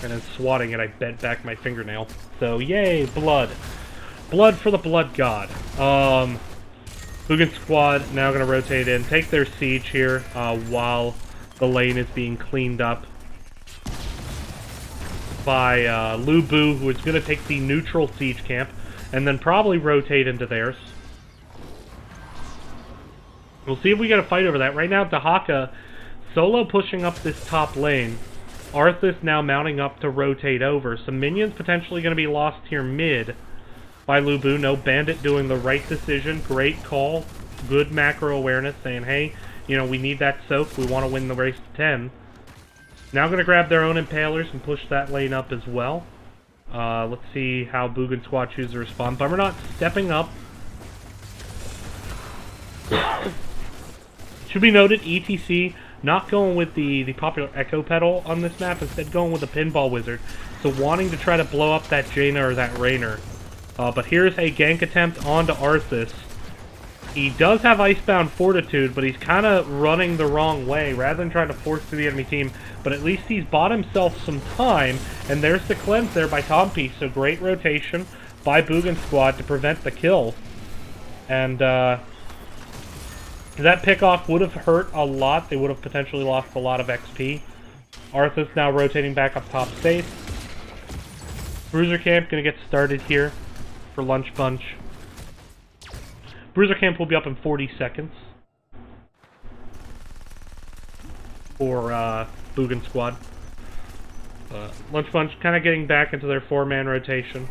And then swatting it, I bent back my fingernail. So, yay, blood. Blood for the blood god. Boogan squad now going to rotate in, take their siege here while the lane is being cleaned up by LuBu, who is going to take the neutral siege camp, and then probably rotate into theirs. We'll see if we get a fight over that. Right now, Dahaka solo pushing up this top lane. Arthas now mounting up to rotate over. Some minions potentially going to be lost here mid by LuBu. No, Bandit doing the right decision. Great call. Good macro awareness, saying, hey, you know, we need that soak. We want to win the race to 10. Now going to grab their own Impalers and push that lane up as well. Let's see how Boogan squad chooses to respond. Bummer not stepping up. Should be noted, ETC not going with the popular Echo Pedal on this map, instead going with the Pinball Wizard. So wanting to try to blow up that Jaina or that Raynor. But here's a gank attempt onto Arthas. He does have Icebound Fortitude, but he's kind of running the wrong way rather than trying to force through the enemy team. But at least he's bought himself some time, and there's the cleanse there by Tompi. So great rotation by Boogan squad to prevent the kill. And that pick-off would have hurt a lot. They would have potentially lost a lot of XP. Arthas now rotating back up top safe. Bruiser Camp going to get started here for Lunch Bunch. Bruiser Camp will be up in 40 seconds for Boogan squad. Lunch Bunch kind of getting back into their 4-man rotation.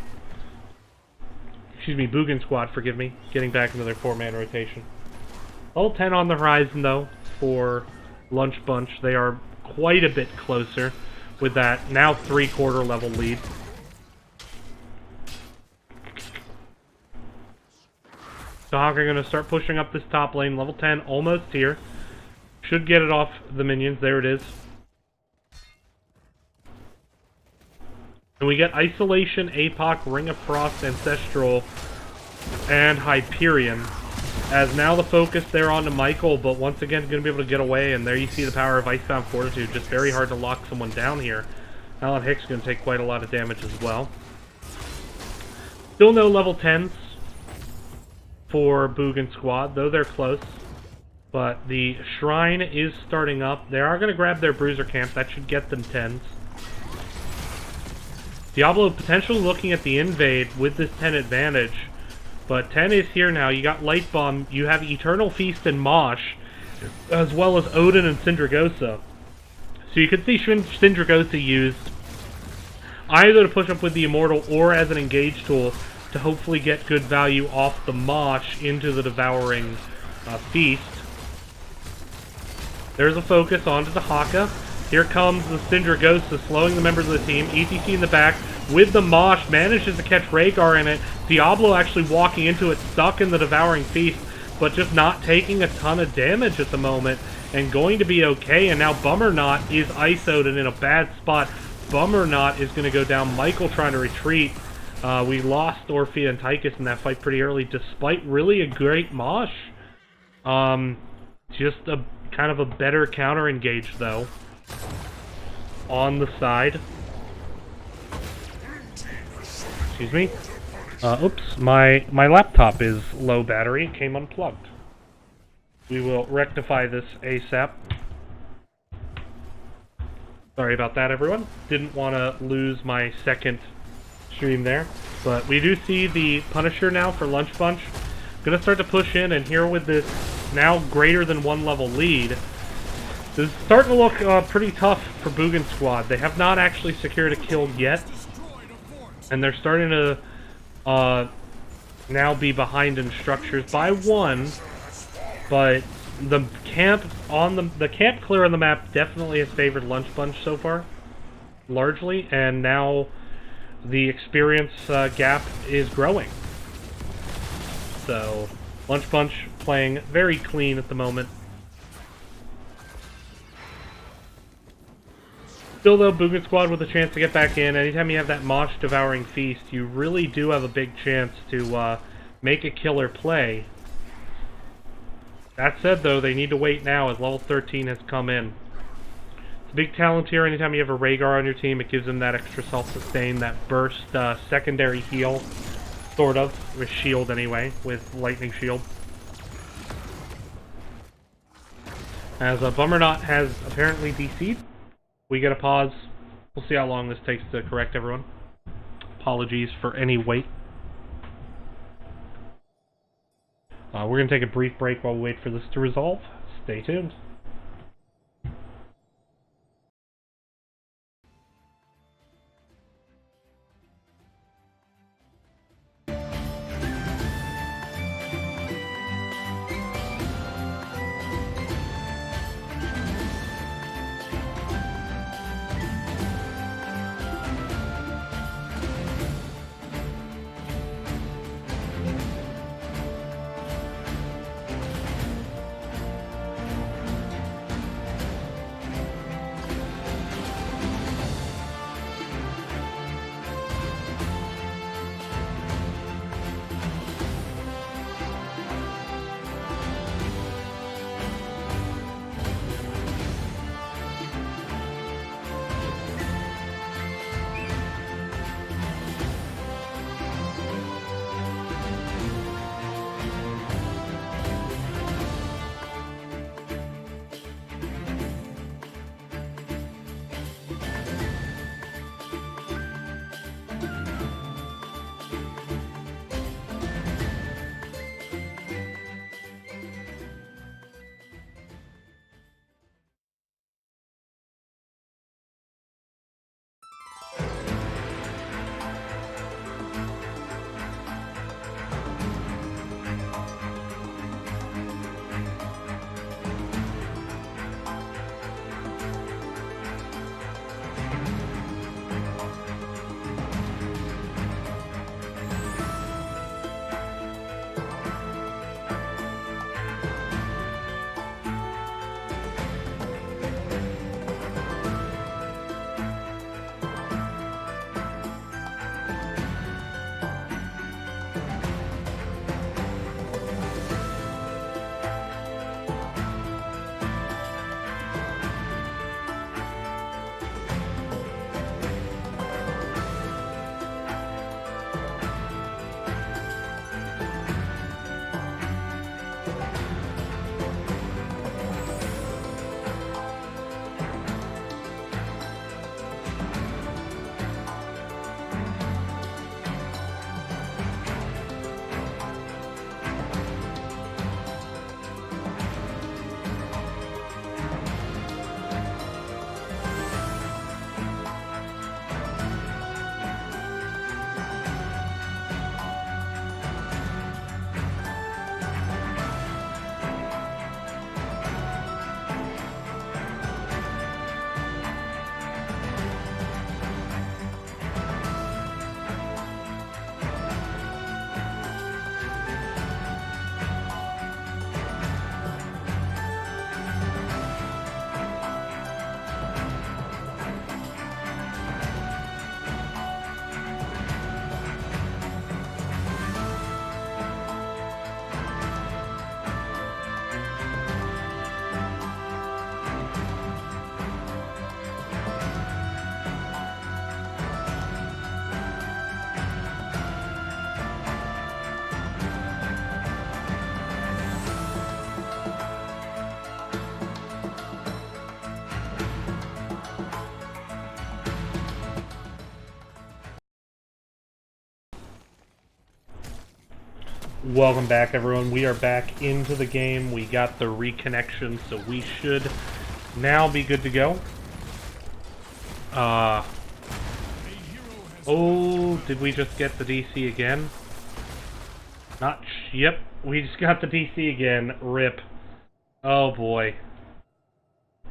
Excuse me, Boogan squad, forgive me. Getting back into their 4-man rotation. Level 10 on the horizon, though, for Lunch Bunch. They are quite a bit closer with that now 3/4 level lead. Dahaka are going to start pushing up this top lane. Level 10, almost here. Should get it off the minions. There it is. And we get Isolation, APOC, Ring of Frost, Ancestral, and Hyperion. As now the focus there onto Michael, but once again going to be able to get away. And there you see the power of Icebound Fortitude. Just very hard to lock someone down here. Alan Hicks going to take quite a lot of damage as well. Still no level 10s for Boogan squad, though they're close. But the Shrine is starting up. They are going to grab their Bruiser Camp. That should get them 10s. Diablo potentially looking at the invade with this 10 advantage. But 10 is here now. You got Light Bomb. You have Eternal Feast and Mosh, as well as Odin and Syndragosa. So you could see Syndragosa used either to push up with the Immortal or as an engage tool to hopefully get good value off the Mosh into the Devouring Feast. There's a focus onto the Haka. Here comes the Syndragosa, slowing the members of the team. ETC in the back with the Mosh, manages to catch Rhaegar in it. Diablo actually walking into it, stuck in the Devouring Feast, but just not taking a ton of damage at the moment, and going to be okay. And now Bummernot is ISO'd and in a bad spot. Bummernot is going to go down. Michael trying to retreat. We lost Orphea and Tychus in that fight pretty early, despite really a great Mosh. Just a kind of a better counter engage, though, on the side. Excuse me. Oops, my laptop is low battery. It came unplugged. We will rectify this ASAP. Sorry about that, everyone. Didn't want to lose my second stream there. But we do see the Punisher now for Lunch Bunch. Gonna start to push in, and here with this now greater than 1 level lead, this is starting to look pretty tough for Boogan squad. They have not actually secured a kill yet, and they're starting to now be behind in structures by 1. But the camp on the camp clear on the map definitely has favored Lunch Bunch so far. largely, and now the experience gap is growing. So, Lunch Bunch playing very clean at the moment. Still, though, Boogan Squad with a chance to get back in. Anytime you have that Mosh Devouring Feast, you really do have a big chance to make a killer play. That said, though, they need to wait now as level 13 has come in. It's a big talent here. Anytime you have a Rhaegar on your team, it gives them that extra self-sustain, that burst secondary heal, sort of, with shield anyway, with lightning shield. As Bummernot has apparently DC'd, we get a pause. We'll see how long this takes to correct everyone. Apologies for any wait. We're going to take a brief break while we wait for this to resolve. Stay tuned. Welcome back, everyone. We are back into the game. We got the reconnection, so we should now be good to go. Oh, did we just get the DC again? Yep, we just got the DC again. RIP. Oh, boy.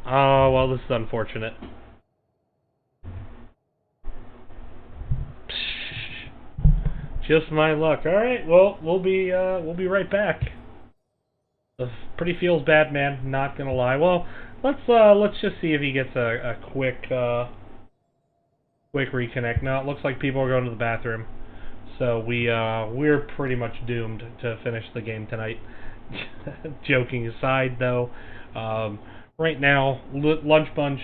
Oh, well, this is unfortunate. Just my luck. All right. Well, we'll be right back. This pretty feels bad, man. Not gonna lie. Well, let's just see if he gets a quick reconnect. No, it looks like people are going to the bathroom. So we're pretty much doomed to finish the game tonight. Joking aside, though, right now Lunch Bunch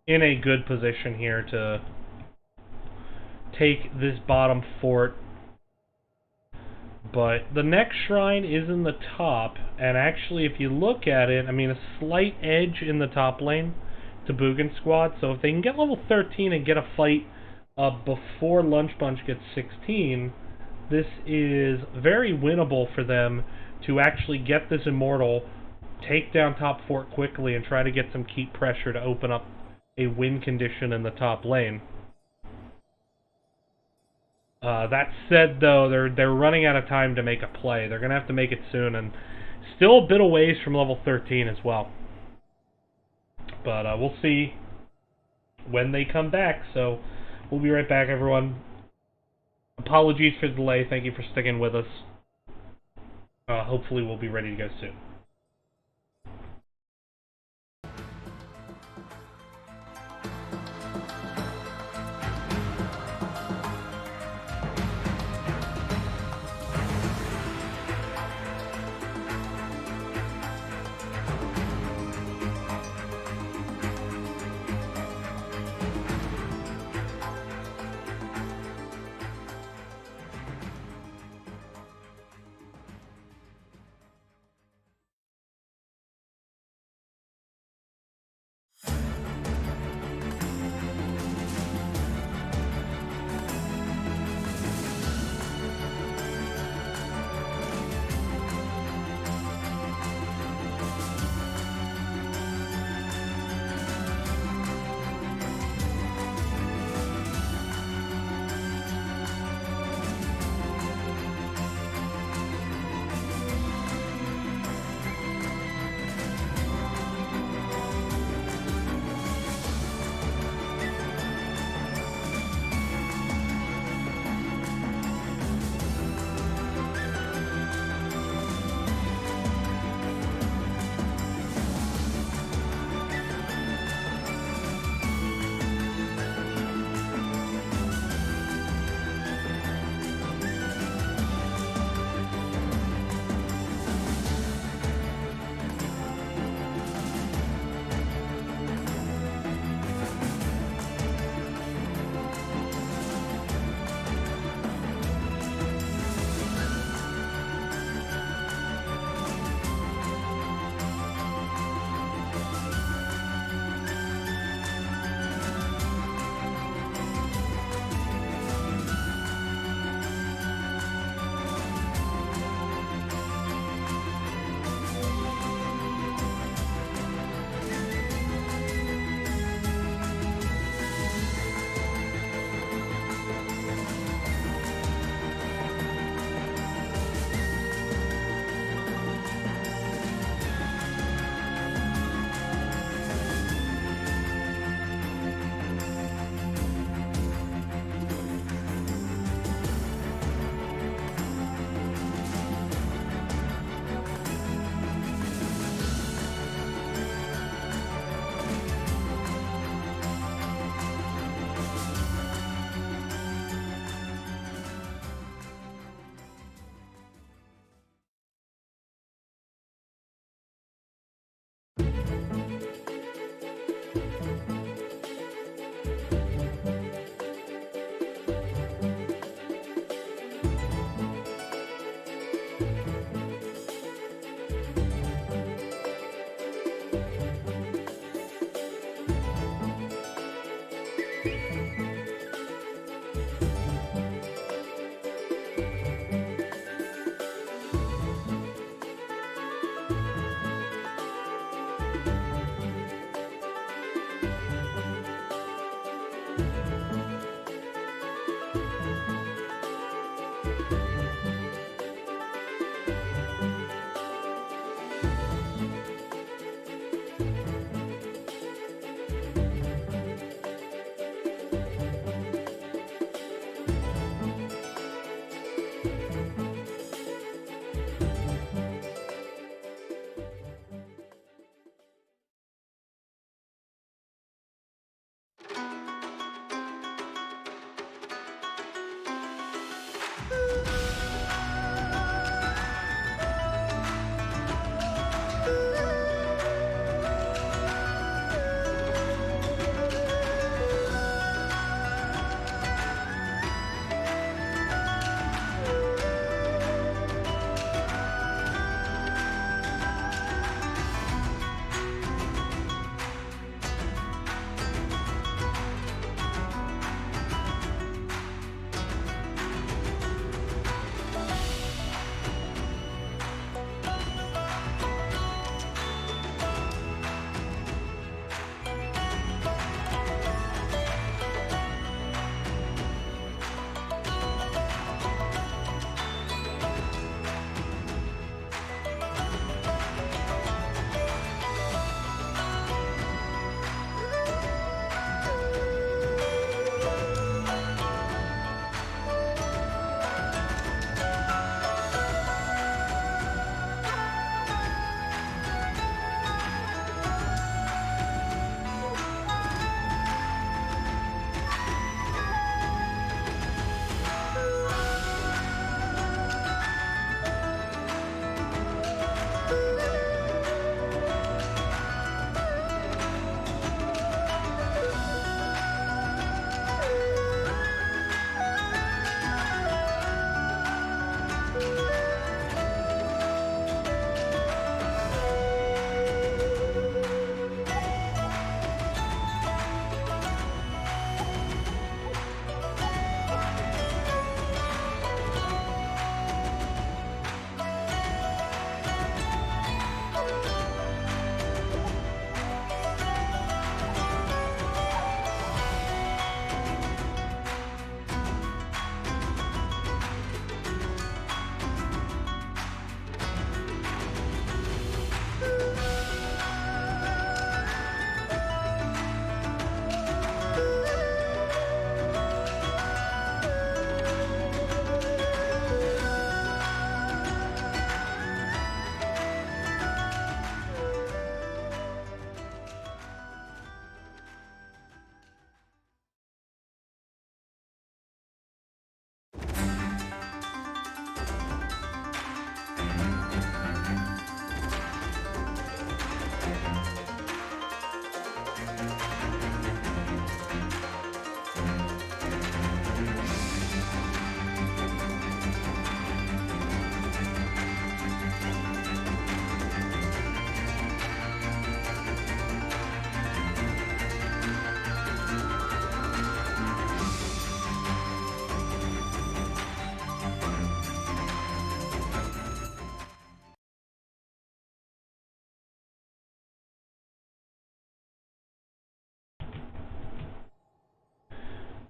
in a good position here to take this bottom fort. But the next shrine is in the top, and actually, if you look at it, I mean, a slight edge in the top lane to Boogan Squad. So if they can get level 13 and get a fight before Lunch Bunch gets 16, this is very winnable for them to actually get this Immortal, take down top fort quickly, and try to get some keep pressure to open up a win condition in the top lane. That said, though, they're running out of time to make a play. They're going to have to make it soon, and still a bit of ways from level 13 as well. But we'll see when they come back, so we'll be right back, everyone. Apologies for the delay. Thank you for sticking with us. Hopefully we'll be ready to go soon.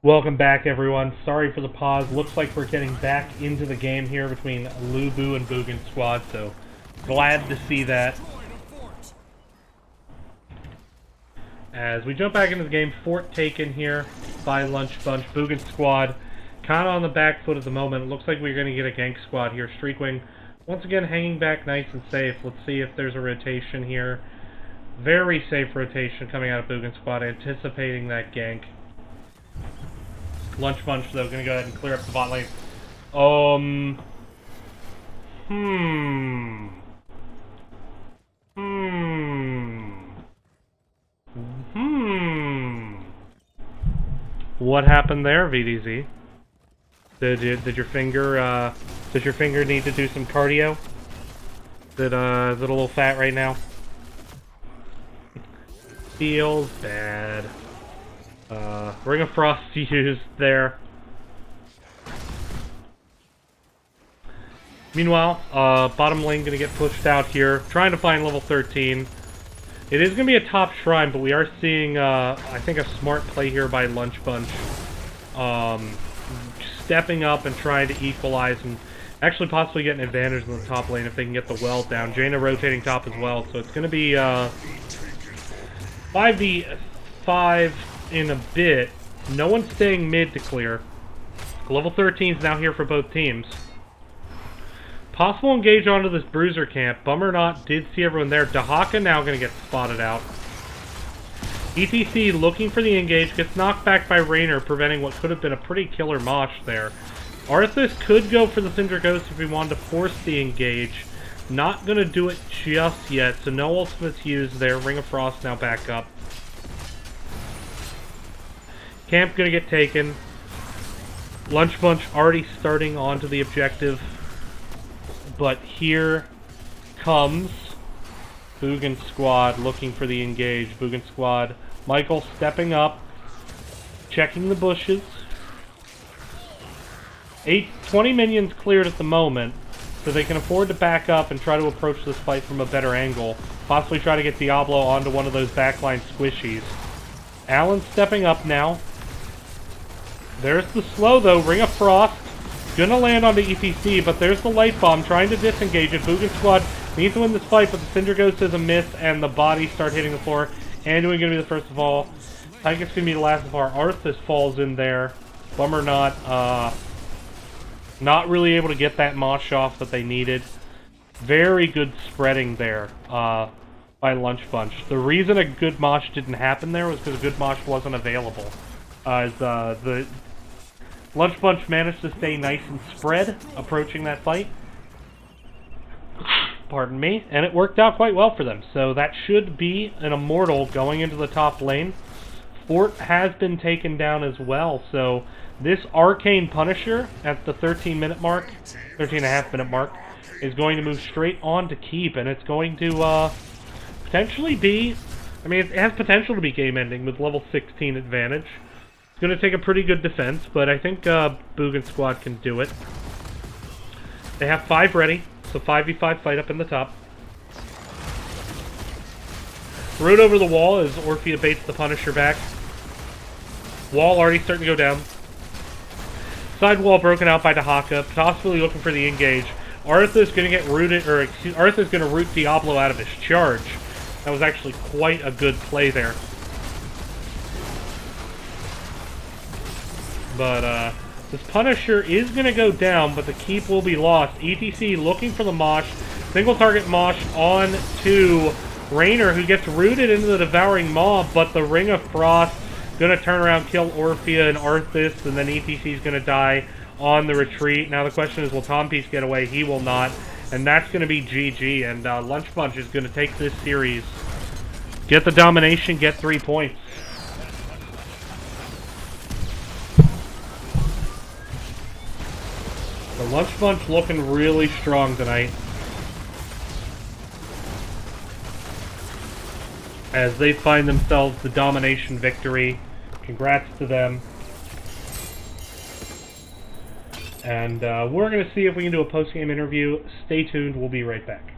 Welcome back, everyone. Sorry for the pause. Looks like we're getting back into the game here between LuBu and Boogan squad, so glad to see that. As we jump back into the game, fort taken here by Lunch Bunch. Boogan squad kind of on the back foot at the moment. It looks like we're going to get a gank squad here. Streakwing once again hanging back nice and safe. Let's see if there's a rotation here. Very safe rotation coming out of Boogan squad, anticipating that gank. Lunch Bunch, though, going to go ahead and clear up the bot lane. What happened there, VDZ? Did your finger need to do some cardio? Is it a little fat right now? Feels bad. Ring of Frost used there. Meanwhile, bottom lane gonna get pushed out here, trying to find level 13. It is gonna be a top shrine, but we are seeing, I think, a smart play here by Lunch Bunch. Stepping up and trying to equalize and actually possibly get an advantage in the top lane if they can get the well down. Jaina rotating top as well, so it's gonna be, 5v5 in a bit. No one's staying mid to clear. Level 13 is now here for both teams. Possible engage onto this bruiser camp. Bummer not, did see everyone there. Dahaka now going to get spotted out. ETC looking for the engage, gets knocked back by Raynor, preventing what could have been a pretty killer mosh there. Arthas could go for the Cinder Ghost if he wanted to force the engage. Not going to do it just yet, so no ultimates used there. Ring of Frost now back up. Camp gonna get taken. Lunch Bunch already starting onto the objective. But here comes Boogan squad looking for the engage. Boogan squad. Michael stepping up. Checking the bushes. 20 minions cleared at the moment. So they can afford to back up and try to approach this fight from a better angle. Possibly try to get Diablo onto one of those backline squishies. Alan stepping up now. There's the slow, though. Ring of Frost. Gonna land onto ETC, but there's the Light Bomb trying to disengage it. Boogan squad needs to win this fight, but the Cinder Ghost is a miss, and the bodies start hitting the floor. Anduin gonna be the first of all. Tychus gonna be the last of our. Arthas falls in there. Bummer not really able to get that mosh off that they needed. Very good spreading there by Lunch Bunch. The reason a good mosh didn't happen there was because a good mosh wasn't available. As the Lunch Bunch managed to stay nice and spread approaching that fight. Pardon me. And it worked out quite well for them. So that should be an Immortal going into the top lane. Fort has been taken down as well. So this Arcane Punisher at the 13-minute mark, 13.5-minute mark, is going to move straight on to keep. And it's going to potentially be... I mean, it has potential to be game-ending with level 16 advantage. It's going to take a pretty good defense, but I think Boogan squad can do it. They have 5 ready, so 5v5 fight up in the top. Root over the wall as Orphea baits the Punisher back. Wall already starting to go down. Side wall broken out by Dahaka, possibly looking for the engage. Arthur's going to get rooted, or excuse, Arthur's going to root Diablo out of his charge. That was actually quite a good play there. But, this Punisher is going to go down, but the keep will be lost. ETC looking for the mosh. Single target mosh on to Raynor, who gets rooted into the Devouring Maw, but the Ring of Frost going to turn around, kill Orphea and Arthas, and then ETC is going to die on the retreat. Now the question is, will Tompiece get away? He will not. And that's going to be GG, and Lunch Bunch is going to take this series. Get the domination, get 3 points. The Lunch Bunch looking really strong tonight. As they find themselves the domination victory. Congrats to them. And we're going to see if we can do a post-game interview. Stay tuned, we'll be right back.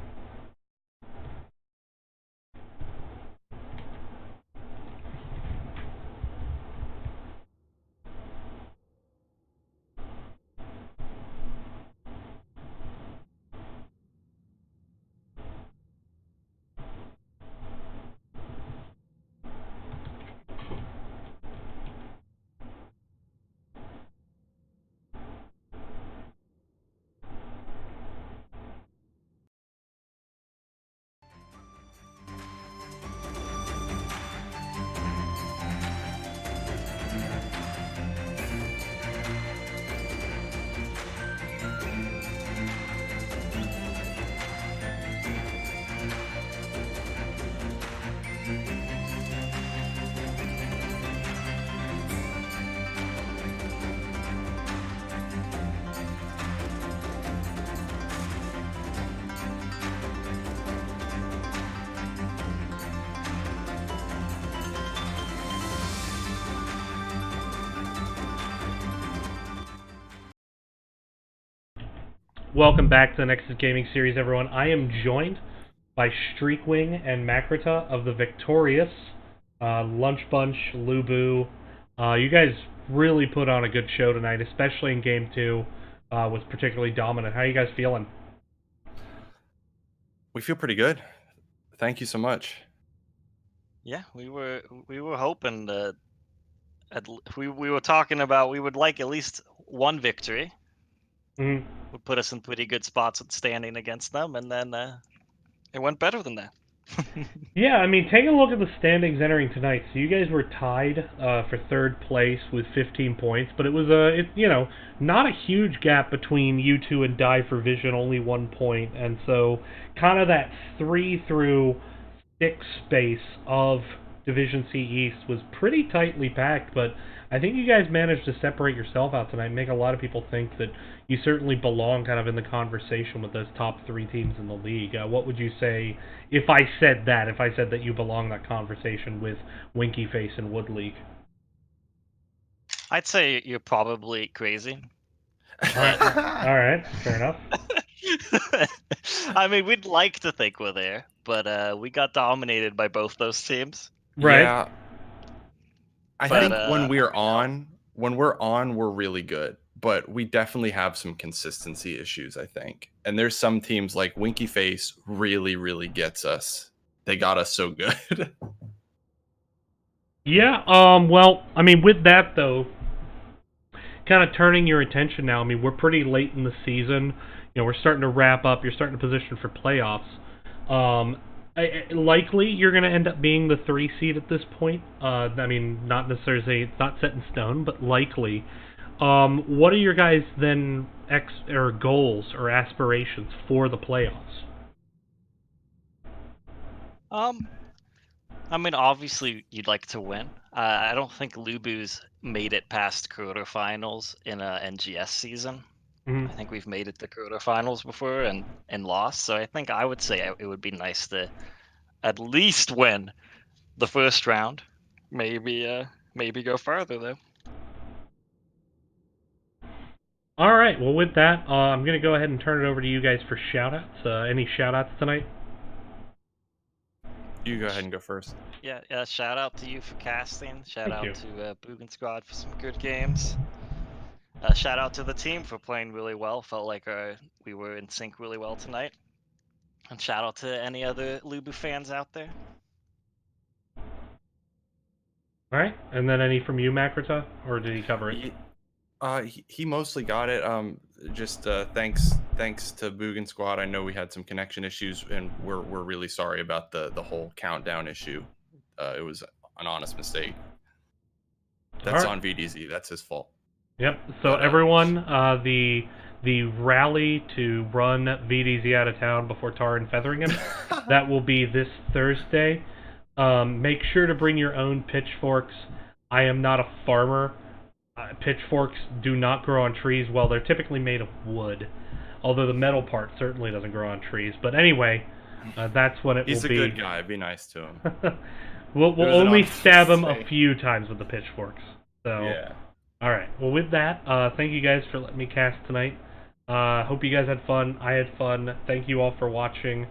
Welcome back to the Nexus Gaming Series, everyone. I am joined by Streakwing and Makrata of the Victorious, Lunch Bunch, LuBu. You guys really put on a good show tonight, especially in Game 2. Was particularly dominant. How are you guys feeling? We feel pretty good. Thank you so much. Yeah, we were hoping that we were talking about we would like at least one victory. Mm-hmm. Would put us in pretty good spots with standing against them, and then it went better than that. Yeah, I mean, take a look at the standings entering tonight. So you guys were tied for third place with 15 points, but it was not a huge gap between you two and Die for Vision, only 1 point, and so kind of that 3 through 6 space of Division C East was pretty tightly packed. But I think you guys managed to separate yourself out tonight, and make a lot of people think that you certainly belong kind of in the conversation with those top 3 teams in the league. What would you say if I said that? If I said that you belong in that conversation with Winky Face and Wood League? I'd say you're probably crazy. All right, fair enough. I mean, we'd like to think we're there, but we got dominated by both those teams. Right. Yeah. I think when we're on, we're really good. But we definitely have some consistency issues, I think. And there's some teams like Winky Face really, really gets us. They got us so good. Yeah, well, I mean, with that, though, kind of turning your attention now, I mean, we're pretty late in the season. You know, we're starting to wrap up. You're starting to position for playoffs. Likely, you're going to end up being the 3 seed at this point. I mean, not necessarily, it's not set in stone, but likely. What are your guys then goals or aspirations for the playoffs? I mean, obviously, you'd like to win. I don't think LuBu's made it past quarterfinals in a NGS season. Mm-hmm. I think we've made it to quarterfinals before and lost. So I would say it would be nice to at least win the first round. Maybe go further though. All right. Well, with that, I'm going to go ahead and turn it over to you guys for shoutouts. Any shoutouts tonight? You go ahead and go first. Yeah. Shout out to you for casting. Shout Thank out you. to Boogan Squad for some good games. Shout out to the team for playing really well. Felt like we were in sync really well tonight. And shout out to any other LuBu fans out there. All right. And then any from you, Makrata? Or did he cover it? He mostly got it. Just thanks to Boogan Squad. I know we had some connection issues, and we're really sorry about the whole countdown issue. It was an honest mistake. That's on VDZ. That's his fault. Yep. So everyone, the rally to run VDZ out of town before Tar and Featheringham, that will be this Thursday. Make sure to bring your own pitchforks. I am not a farmer. Pitchforks do not grow on trees. Well, they're typically made of wood, although the metal part certainly doesn't grow on trees. But anyway, that's what it will be. He's a good guy. Be nice to him. We'll only stab him a few times with the pitchforks. So yeah. All right. Well, with that, thank you guys for letting me cast tonight. Hope you guys had fun. I had fun. Thank you all for watching.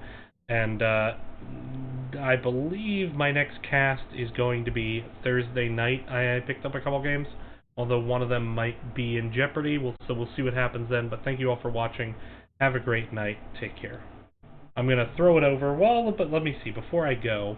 And I believe my next cast is going to be Thursday night. I picked up a couple games, although one of them might be in jeopardy. So we'll see what happens then. But thank you all for watching. Have a great night. Take care. I'm going to throw it over. Well, but let me see. Before I go,